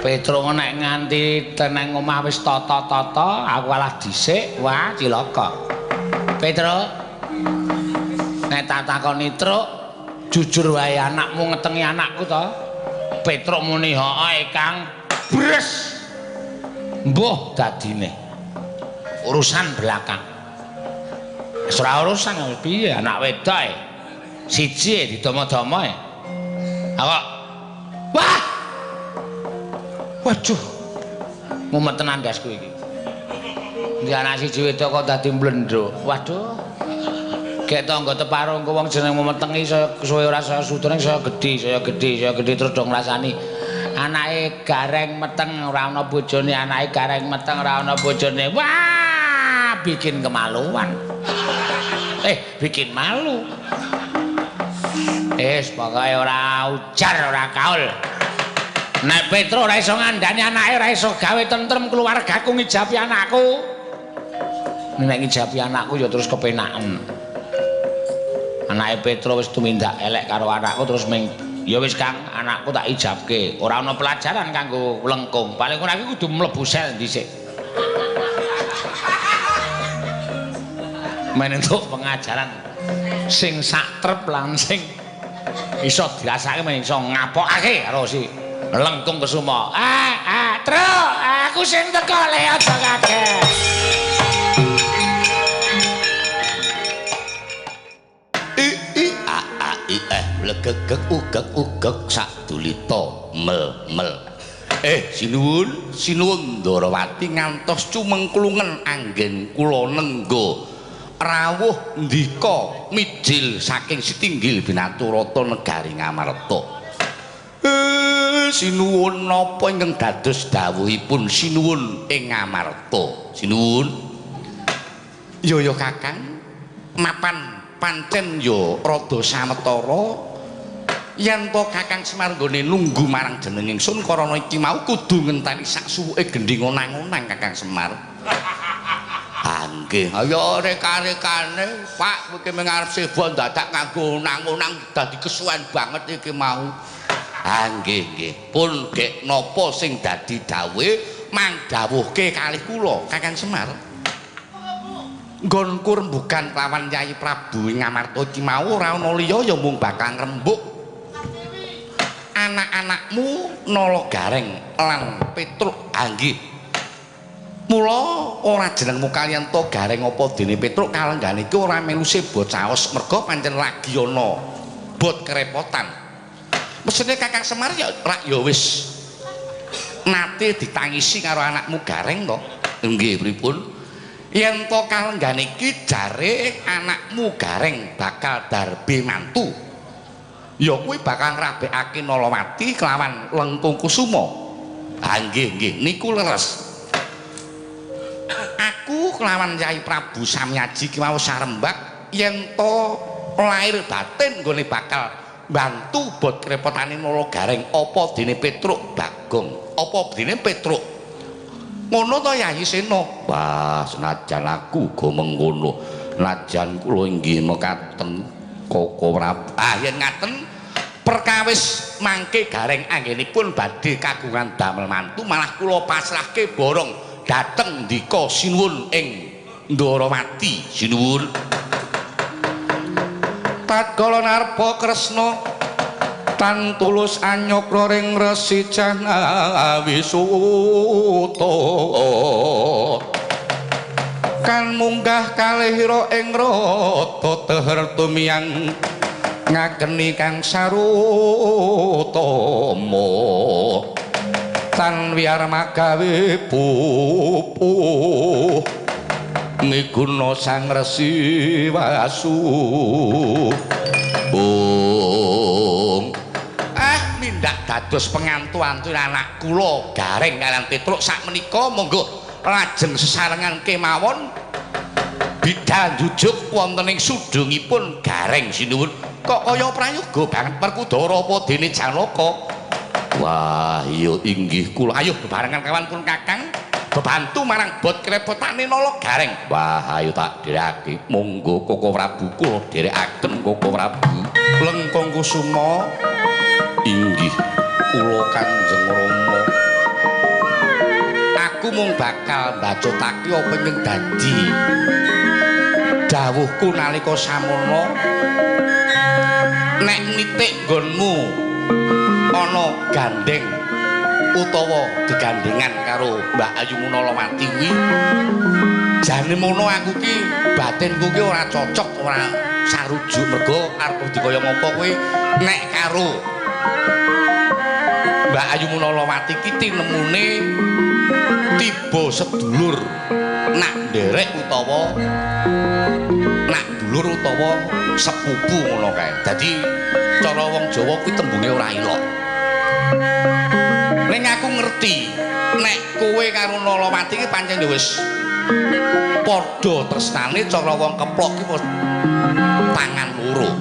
Petro nek nganti teneng omah wis tata-tata aku alah dhisik wah cilaka. Petro nek tak takoni truk jujur wae anakmu ngetengi anakku to. Petro muni hooe Kang bres mbuh dadine urusan belakang wis ora urusan piye anak wedoke siji didomo-domo kok wah waduh mumet tenan dasku iki ndi anak siji wedok kok dadi mblendro waduh gek tangga teparo engko wong jeneng memetengi saya suwe ora saya sutreng saya gedhi terus do ngrasani anake gareng meteng ora ana bojone, anake gareng meteng ora ana bojone. Wah, bikin kemaluan. Bikin malu. Pokoke ora ujar, ora kaul. Nek Petro ora iso ngandani anake, ora iso gawe tentrem keluargaku ngijabi anakku. Nek ngijabi anakku ya terus kepenaken. Anake Petro wis tumindak elek karo anakku terus ya wis Kang, anakku tak ijabke. Ora ana pelajaran kanggo lengkung. Paling ora iki kudu mlebu sel dhisik. Men entuk pengajaran sing satrep lan sing iso dirasake men iso ngapokake karo si Lengkung Kusuma. Tru, aku sing teko le aja kaget. Legegeg ugeg sadulita mel. Sinuwun Ndarawati ngantos cumengklungen anggen kula nengga rawuh ndika mijil saking Sitinggil Binaturata negari Ngamarta. Sinuwun napa ingkang dados dawuhipun sinuwun ing Ngamarta? Sinuwun. Ya Kakang, mapan pancen ya rada sametara yen to Kakang Semar nggone nunggu marang jeneng ingsun karana iki mau kudu ngenteni sak suwuke gending onang-onang Kakang Semar. Nggih, ayo rek-rekane Pak kowe mengarep sebo dadak kanggo onang-onang dadi kesuwen banget iki mau. Nggih. Pun gek napa sing dadi dawuhe mangdhawuhke kalih kula Kakang Semar. Nggonku rembugan lawan Nyai Prabu ing Ngamarta iki mau ora ana liya ya mung bakal ngrembug anak-anakmu Nala Gareng lan Petruk. Nggih. Mula ora jenengmu kaliyan to Gareng apa dene Petruk kalenggane iki ora melu sebo caos merga pancen lagi ana bot kerepotan. Mesine Kakang Semar ya rak ya wis nate ditangisi karo anakmu Gareng to. Nggih pripun? Yen to kalenggane iki jare anakmu Gareng bakal darbe mantu. Ya kuwi bakal ngrabekake Nalawati kelawan Lengkung Kusuma. Nggih, niku leres. Aku kelawan Nyai Prabu Samyaji ki mau sarembak yen to lair batin nggone bakal bantu bot krepotane Nala Gareng apa dene Petruk Bagong, apa dene Petruk. Ngono to Yayi Sena. Wah, senajan aku uga mengkono. Najan kula inggih mekaten Koko Prabu. Yen ngaten perkawis mangke Gareng anggenipun badhe kagungan damel mantu malah kula pasrahke borong dateng ndika sinuwun ing Ndarawati. Sinuwun. Tatkala narpa Kresna tan tulus anyokra ring Resi Janawisuta kan munggah kalihira ing rata teher tumiyang ngakeni Kang Sarutama tan wiyar magawe pupuh miguna Sang Resi Wasu. Mindak dados pengantu-antu anak kula Gareng kaliyan Petruk sakmenika monggo lajeng sesarengan kemawon bidhal jujuk wonten ing sudungipun Gareng. Sinuwun. Kok kaya prayoga banget Werkudara apa dene Janaka? Wah, iya inggih kula. Ayo bebarengan kawan pun Kakang bebantu marang bot krepotane Nala Gareng. Wah, ayo tak dherekake. Monggo Koko Prabu kula dherekaken Koko Prabu. Lengkung Kusuma. Inggih kula Kanjeng Rama. Aku mung bakal mbacotake apa ing dadi dawuhku nalika samono. Nek nitik nggonmu ana gandeng utawa gegandengan karo Mbak Ayu Nalawati kuwi jane mono aku ki batinku ki ora cocok, ora sarujuk mergo arep dikaya ngopo kowe nek karo Mbak Ayu Nalawati ki tinemune tiba sedulur nak nderek utawa nak dulur utawa sepupu ngono kae. Dadi cara wong Jawa kuwi tembunge ora ilok. Ning aku ngerti nek kowe karo Nalawati iki pancen ya wis padha tresnane cara wong keplok iki tangan loro.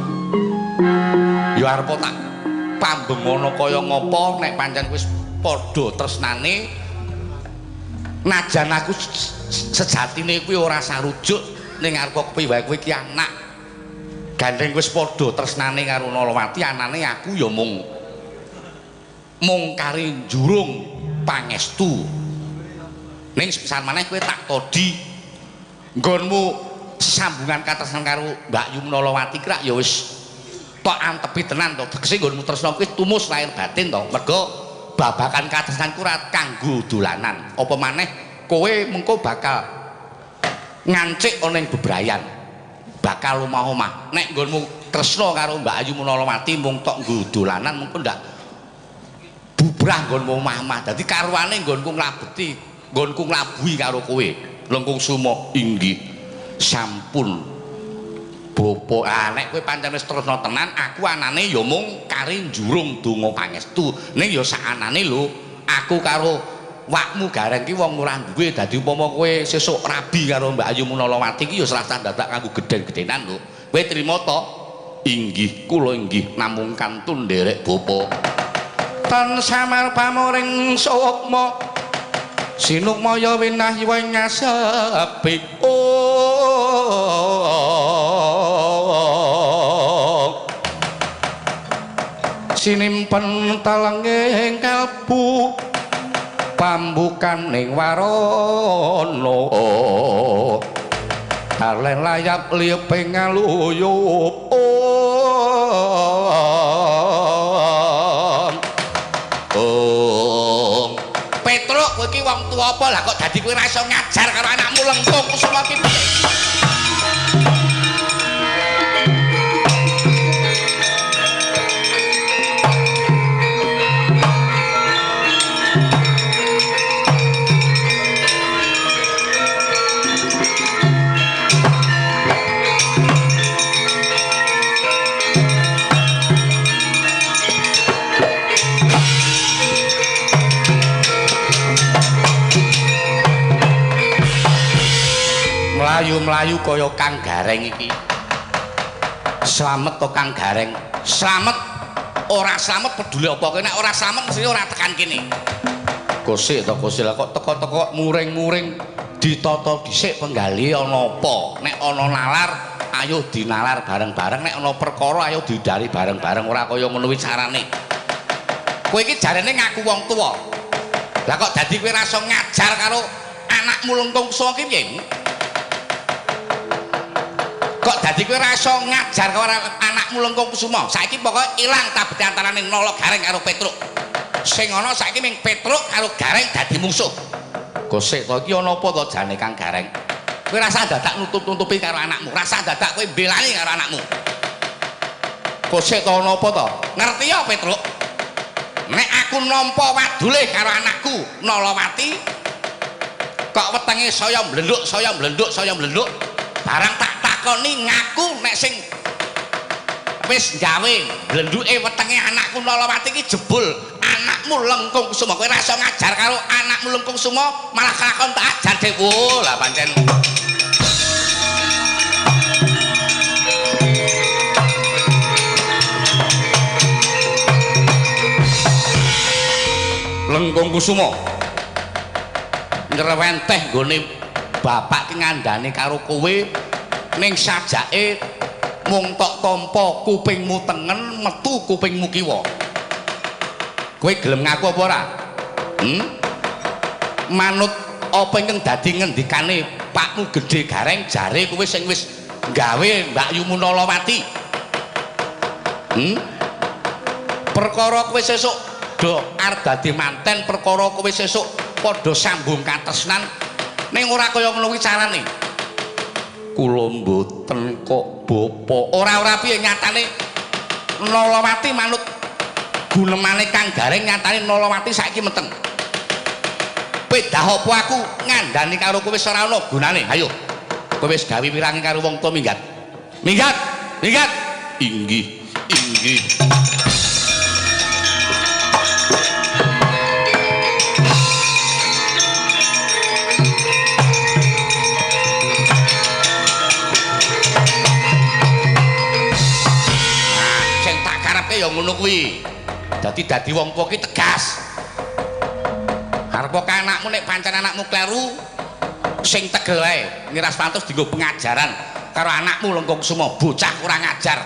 Ya arep tak pambengono kaya ngopo nek pancen wis padha tresnane najan aku sejatine kuwi ora sarujuk ning arep kowe wae kowe iki anak gandeng wis padha tresnane karo Nalawati anane aku ya mung kari njurung pangestu ning sepisan maneh kowe tak todi nggonmu sambungan katresnan karo Mbak Yu Nalawati kira ya wis tok antepi tenan to tegese nggonmu tresna kuwi tumus lahir batin to mergo babakan katresnanku ora kanggo dolanan apa maneh kowe mengko bakal ngancik ana ing bebrayan bakal omah-omah nek nggonmu tresna karo Mbak Ayu Nalawati mung tok nggo dolanan mengko ndak bubrah nggonmu omah-omah dadi karuane nggonku nglabeti nggonku nglabuhi karo kowe Lengkung Sumo inggih sampun Bapa nek kowe pancen wis tresna tenan aku anane ya mung kari njurung donga pangestu ning ya sakanane lho aku karo wakmu gareng ki wong ora duwe dadi upama kowe sesuk rabi karo Mbak Ayu Nalawati ki ya selasa dadak kanggo gedhen-gedhenan lho kowe trima to inggih kula inggih namung kantun nderek bapa tan samar pamoring sukma sinukmaya winah wing ngasepi sinimpen talenging kalbu pambukan ning warana talen layap liping ngaluyup Petruk kowe iki wong tuwa apa lah kok dadi kowe ra iso ngajar karo anakmu Lengkung Kusuma ki mlayu-mlayu kaya Kang Gareng iki. Slamet to Kang Gareng. Slamet ora slamet peduli apa kowe nek ora slamet mesti ora tekan kene. Gosik to Gosik lah kok teko-teko muring-muring ditata dhisik penggali ana apa? Nek ana nalar ayo dinalar bareng-bareng nek ana perkara ayo diudari bareng-bareng ora kaya ngono kuwi carane. Kowe iki jarene ngaku wong tuwa. Lah kok dadi kowe ra iso ngajar karo anakmu Lengkung Kusuma ki piye? Kok dadi kowe ra iso ngajar karo anakmu Lengkung Kusuma? Saiki pokoke ilang tabete antarane Nala Gareng karo Petruk. Sing ana saiki ming Petruk karo Gareng dadi musuh. Gosik to iki ana apa to jane Kang Gareng? Kowe rasa dadak nutup-nutupi karo anakmu, rasa dadak kowe belani karo anakmu. Gosik to ana apa to? Ngerti ya Petruk? Nek aku nampa wadule karo anakku Nalawati kok wetenge saya mblenduk barang tak takoni ngaku nek sing wis gawe blenduke wetenge anakku Nalawati iki jebul anakmu Lengkung Kusuma kowe ra iso ngajar karo anakmu Lengkung Kusuma malah kelakon tak ajar dhewe lah pancen Lengkung Kusuma ngrewenteh nggone bapak ki ngandani karo kowe ning sajake mung tok tampa kupingmu tengen metu kupingmu kiwa. Kowe gelem ngaku apa ora? Manut apa ingkang dadi ngendikane Pakmu Gedhe Gareng jare kowe sing wis gawe Mbak Yu Nalawati. Perkara kowe sesuk do arep dadi manten perkara kowe sesuk padha sambung katresnan ning ora kaya ngono kuwi carane. Kula mboten kok bapa. Ora piye nyatane Nalawati manut gunemane Kang Gareng nyatane Nalawati saiki meteng. Pedah apa aku ngandani karo kowe wis ora ana gunane. Ayo. Kowe wis gawe wirangi karo wong tuwa minggat. Minggat. Inggih. ngono kuwi. Dadi wong tuwa ki tegas. Arep kok anakmu nek pancen anakmu kleru sing tegel wae. Ngiras pantes dienggo pengajaran karo anakmu Lengkung Kusuma bocah kurang ajar.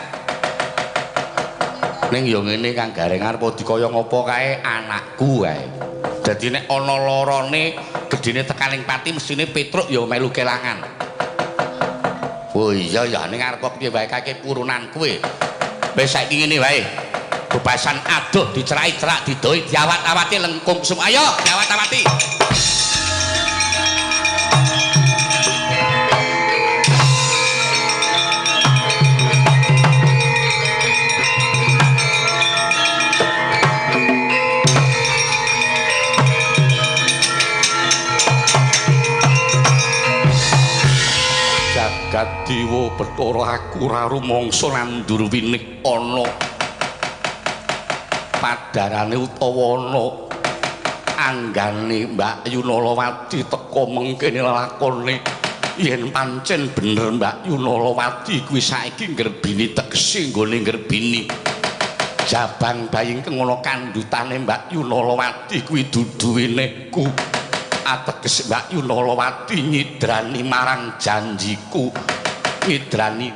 Ning ya ngene Kang Gareng arep dikaya ngopo kae anakku wae. Dadi nek ana lorone gedene tekaning pati mestine Petruk ya melu kelangan. Oh iya ya ning arep piye wae kake purunan kowe. Wis saiki ngene wae. Bebasan adoh dicerai-cerak didoi diawat-awati Lengkung Kusuma. Ayo diawat-awati. Dewa Bathara aku ora rumangsa nandur winih ana padarane utawa ana anggane Mbak Yunalawati teka mengkene lakone yen pancen bener Mbak Yunalawati kuwi saiki ngrebini tegese nggone ngrebini jabang bayi kengono kandhutane Mbak Yunalawati kuwi dudu wenehku ateges Mbak Yunalawati nyidrani marang janjiku nyidrani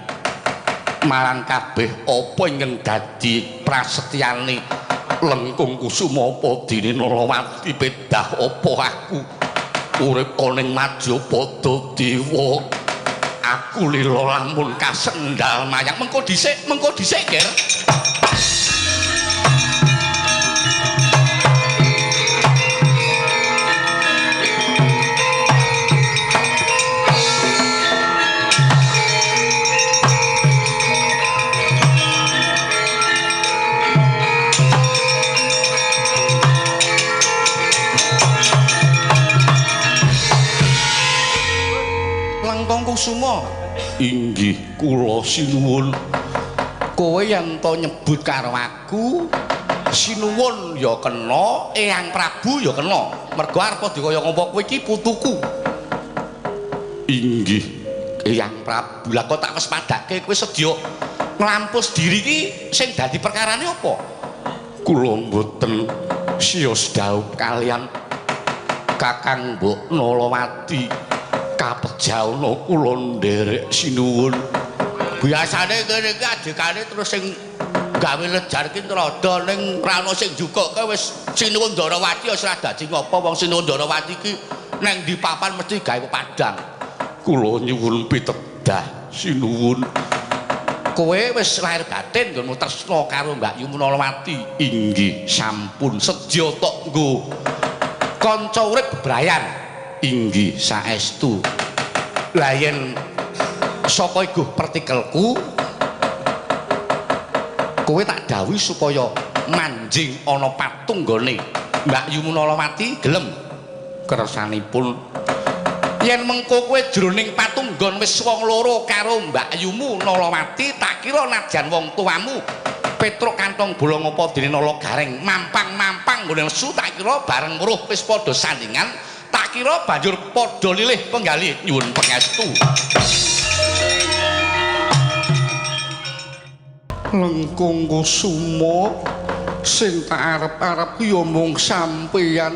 marang kabeh apa ingkang dadi prasetyane Lengkung Kusuma apa dene Nalawati pedah apa aku urip ana ing Madyapada Dewa aku lila lamun kasendal mayang mengko dhisik Ger. Kusuma inggih kula sinuwun kowe yen to nyebut karo aku sinuwun ya kena Eyang Prabu ya kena mergo arep dikaya ngopo kowe iki putuku inggih Eyang Prabu lah kok tak wis padake kowe sedya nglampus diri iki sing dadi perkarane apa kula mboten siyos dhaup kalian Kakang Mbok Nalawati kapejana kula nderek sinuwun biasane kene iki adekane terus sing gawe lejar ki rada ning rano sing jukuke wis sinuwun Ndarawati wis ora dadi ngopo wong sinuwun Ndarawati ki nang ndi papan mesti gawe padang kula nyuwun pitedah sinuwun kowe wis lahir batin nggonmu tresna karo Mbak Yunalawati inggih sampun sedya tok nggo kanca urip bebrayan inggih saestu lah yen saka iguh partikelku kowe tak dawuhi supaya manjing ana patung nggone Mbak Yunalawati gelem kersanipun yen mengko kowe jroning patung nggon wis wong loro karo Mbak Yunalawati tak kira najan wong tuamu Petruk Kantong Bolong apa dene Nala Gareng mampang-mampang nggone nesu tak kira bareng weruh wis padha sandingan tak kira banjur padha lilih penggalih nyuwun pangestu Lengkung Kusuma sing tak arep-arep ya mung sampeyan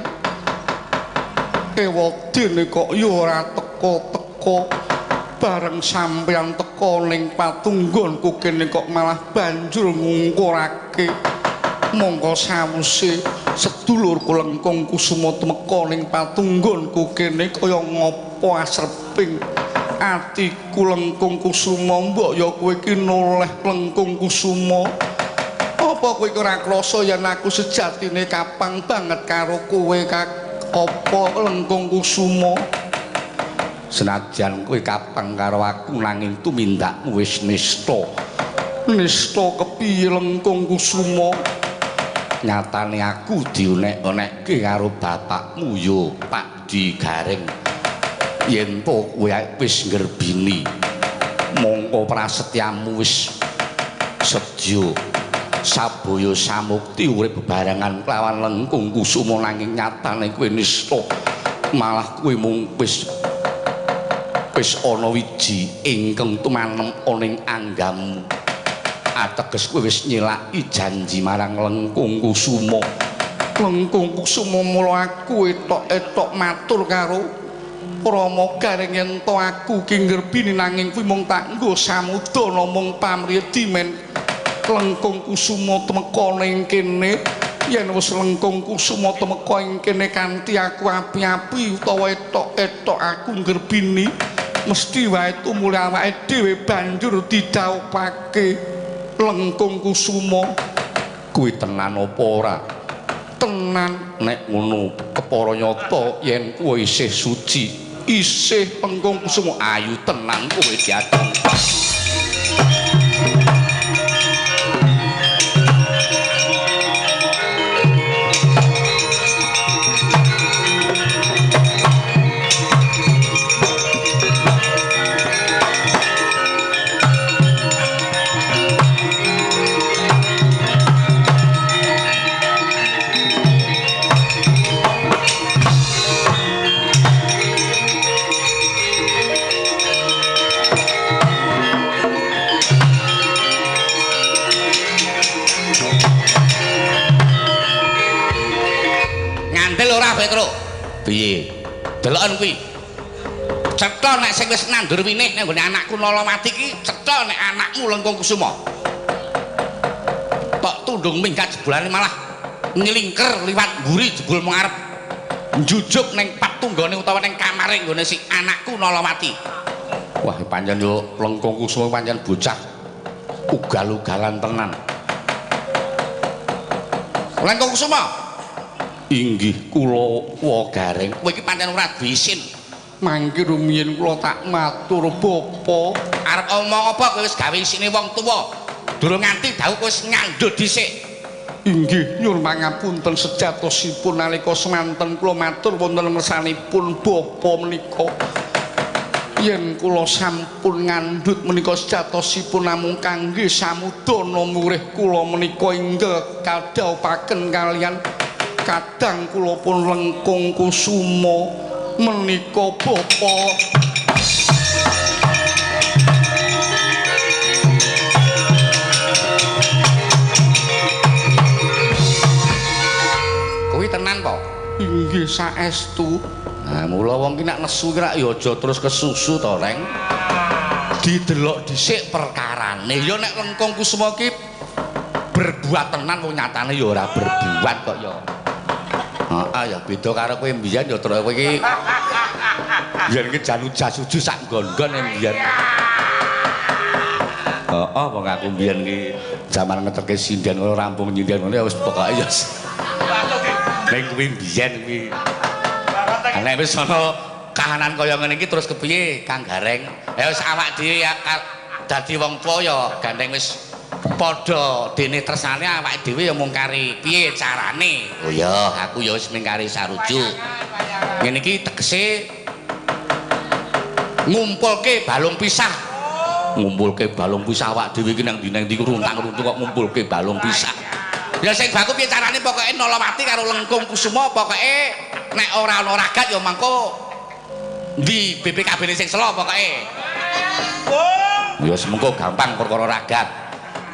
ewadene kok ya ora teka-teka bareng sampeyan teka ning patunggonku kene kok malah banjur ngungkurake mongko sawuse sedulurku Lengkung Kusuma temeka ning patunggonku kene kaya ngopo asreping atiku Lengkung Kusuma mbok ya kowe iki noleh Lengkung Kusuma apa kowe ora krasa yen aku sejatine kapang banget karo kowe apa Lengkung Kusuma senajan kowe kapang karo aku nanging tumindakmu wis nista kepiye Lengkung Kusuma nyatane aku dionek-onekke karo bapakmu yo Pak Di Gareng yen to kowe wis ngrebini mongko prasetyamu wis sedya sabaya samukti urip bebarengan kelawan Lengkung Kusuma nanging nyatane kowe nista malah kowe mung wis ana wiji ingkang tumanem ana ing anggammu ateges kowe wis nyelaki janji marang Lengkung Kusuma. Lengkung Kusuma mula aku etok-etok matur karo Rama Gareng yen to aku ki ngrebini nanging kuwi mung tak nggo samudha namung pamriyedi men Lengkung Kusuma temeka ning kene. Yen wis Lengkung Kusuma temeka ing kene kanthi aku api-api utawa etok-etok aku ngrebini mesti wae tumule awake dhewe banjur didhawuhake Lengkung Kusuma. Kuwi tenan apa ora? Tenan nek ngono kepara nyata yen kowe isih suci isih Lengkung Kusuma ayu tenan kowe diadong. Petruk piye deloken kuwi cetha nek sing wis nandur winih nang gone anakku Nolomati iki cetha nek anakmu Lengkung Kusuma kok tundung minggat jebolane malah nglingker liwat mburi jebul mengarep njujuk ning patunggone utawa ning kamare nggone si anakku Nolomati. Wah pancen yo Lengkung Kusuma pancen bocah ugal-ugalan tenan. Lengkung Kusuma inggih kula Wa Gareng kowe iki pancen ora bisin mangke rumiyin kula tak matur bapa arep omong apa kowe wis gawe isine wong tuwa durung nganti dawuh kowe wis ngandhut dhisik. Inggih nyuwun pangapunten sejatosipun nalika semanten kula matur wonten ngersanipun bapa menika yen kula sampun ngandhut menika sejatosipun namung kangge samudana murih kula menika inggih kadhawuhaken kalian kadang kula pun Lengkung Kusuma menika bapa. Kuwi tenan po? Inggih saestu. Nah, mula wong ki nek nesu ki rak ya aja terus kesusu to, Reng. Didelok dhisik perkarane. Ya nek Lengkung Kusuma ki berbuat tenan wong nyatane ya ora berbuat kok ya. Heeh ya beda karo kowe mbiyen ya terus kowe iki biyen iki jan ujasuju sak nggon-nggon mbiyen. Heeh wong aku mbiyen iki jaman ngeterke sinden ora rampung nyinden ngene wis pokoke ya. Ning kuwi mbiyen kuwi. Nek wis ana kahanan kaya ngene iki terus kepiye Kang Gareng? Ya wis awak dhewe ya dadi wong tuwa ya gandeng wis padha dene tresnane awake dhewe ya mung kari piye carane. Oh ya, aku ya wis mung kari sarujuk. Ngene iki tegese ngumpulke balung pisah. Ngumpulke balung pisah awake dhewe iki nang ndi-nang ndi runtang-runtung kok ngumpulke balung pisah. Ya sing baku piye carane pokoke Nolomati karo Lengkung Kusuma pokoke nek ora ana ragat ya mangko ndi BPKB sing selo pokoke. Ya semengko gampang perkara ragat.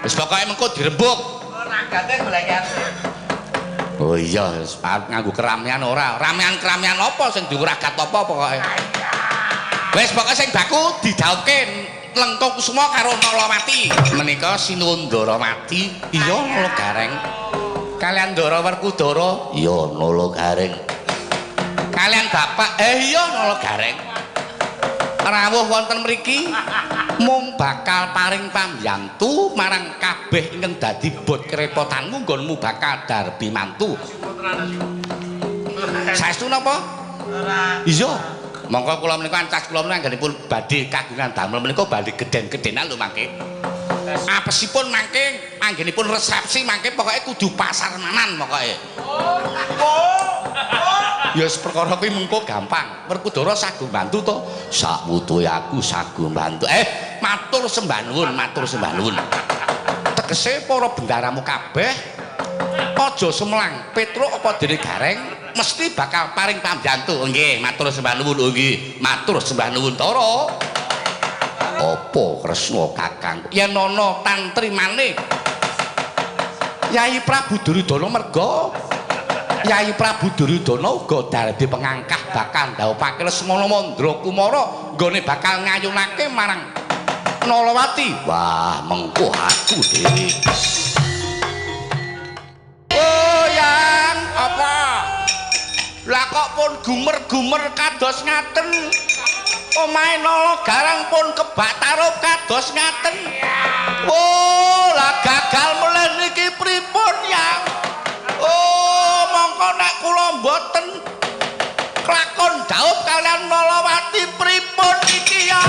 Wis pokoke mengko dirembuk. Ragate goleki. Oh iya, wis nganggo keramaian ora. Ramean-keramaian apa sing diuragat apa pokoke. Wis pokoke sing baku didhawuhke Lengkung Kusuma karo Nolomati. Menika sinuwun Ndaramati. Iya Nala Gareng. Kalian Ndara Werkudara. Iya Nala Gareng. Kalian Bapak. Iya Nala Gareng. Rawuh wonten mriki mung bakal paring pambiyantu marang kabeh ingkang dadi bot kerepotanmu nggonmu bakal darbi mantu. Saestu napa? Ora. Iya. Monggo kula menika ancas kula menika anggenipun badhe kagungan damel menika badhe gedhen-gedhenan lho mangke. Apesipun mangke anggenipun resepsi mangke pokoke kudu pasarmanan pokoke. Ya perkara kuwi mengko gampang. Werkudara sagu bantu to. Sakmutuhe aku sagu bantu. Matur sembah nuwun, matur sembah nuwun. Tegese para bendaramu kabeh aja semlang Petruk apa dene Gareng mesti bakal paring pambiyantu. Nggih, matur sembah nuwun nggih. Matur sembah nuwun Tara. apa Kresna Kakang yen ana tantrimane Yai Prabu Duryudana merga Yai Prabu Duryudana uga dadi pengangkah bakal ndhawuhake Lesmana Mandra Kumara nggone bakal ngayunake marang Nalawati. Wah, mengko aku dhewe. Oh, yang apa? Lah kok pun gumer-gumer kados ngaten. Omahe Nala Garang pun kebak tarup kados ngaten. Oh, lah gagal meleh niki pripun, Yang? Oh, mongko nek kula mboten kelakon dhaup kalian Nalawati pripun iki ya?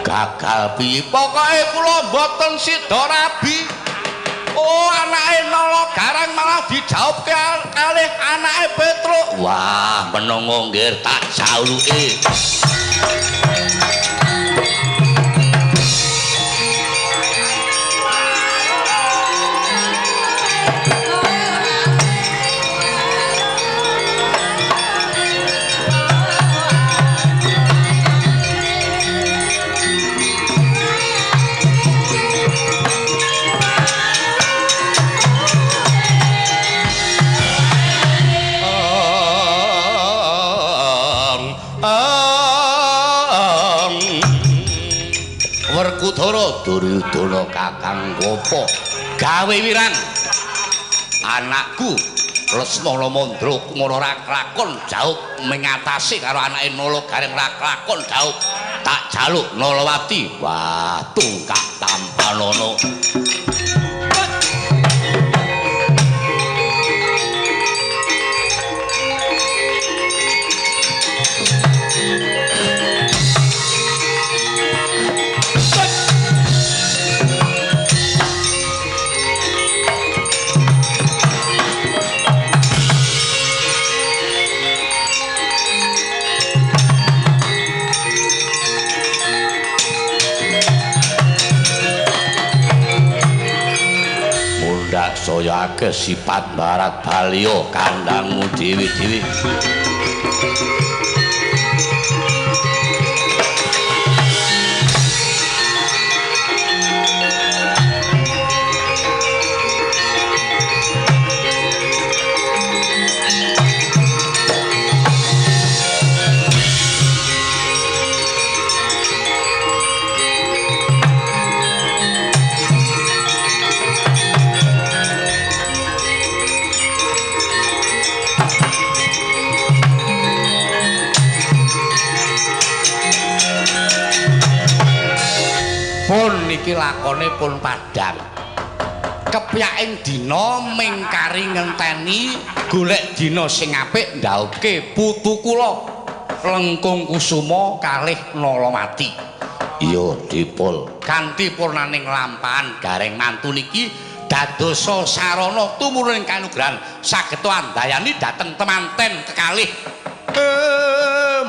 Gagal piye pokoke kula mboten sida rabi. Oh, anake Nala Garang malah dijawabke kalih anake Petruk. Wah, menunggu nggih tak jauluke. Werkudara Duryudana Kakang Gopa gawe wirang anakku Lesmana Mandra Kumara ra kelakon jauh mengatasi karo anake Nala Gareng ra kelakon jauh tak jaluk Nalawati. Wah, tungkak tampanono. Saya akeh sifat barat baliya kandhangmu dhewe-dhewe. Pun niki lakone pun padhang. Kepyaking dina mingkari ngenteni golek dina sing apik ndhauke putu kula Lengkung Kusuma kalih Nalawati. Iya, Dipul. Kanthi purnaning lampahan Gareng mantu niki dadosa sarana tumurun kanugrahan sageta andayani dhateng temanten kekalih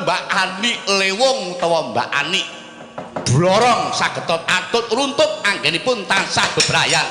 Mbak Ani Lewung utawa Mbak Ani Blorong sageta atut runtut anggenipun tansah bebrayan.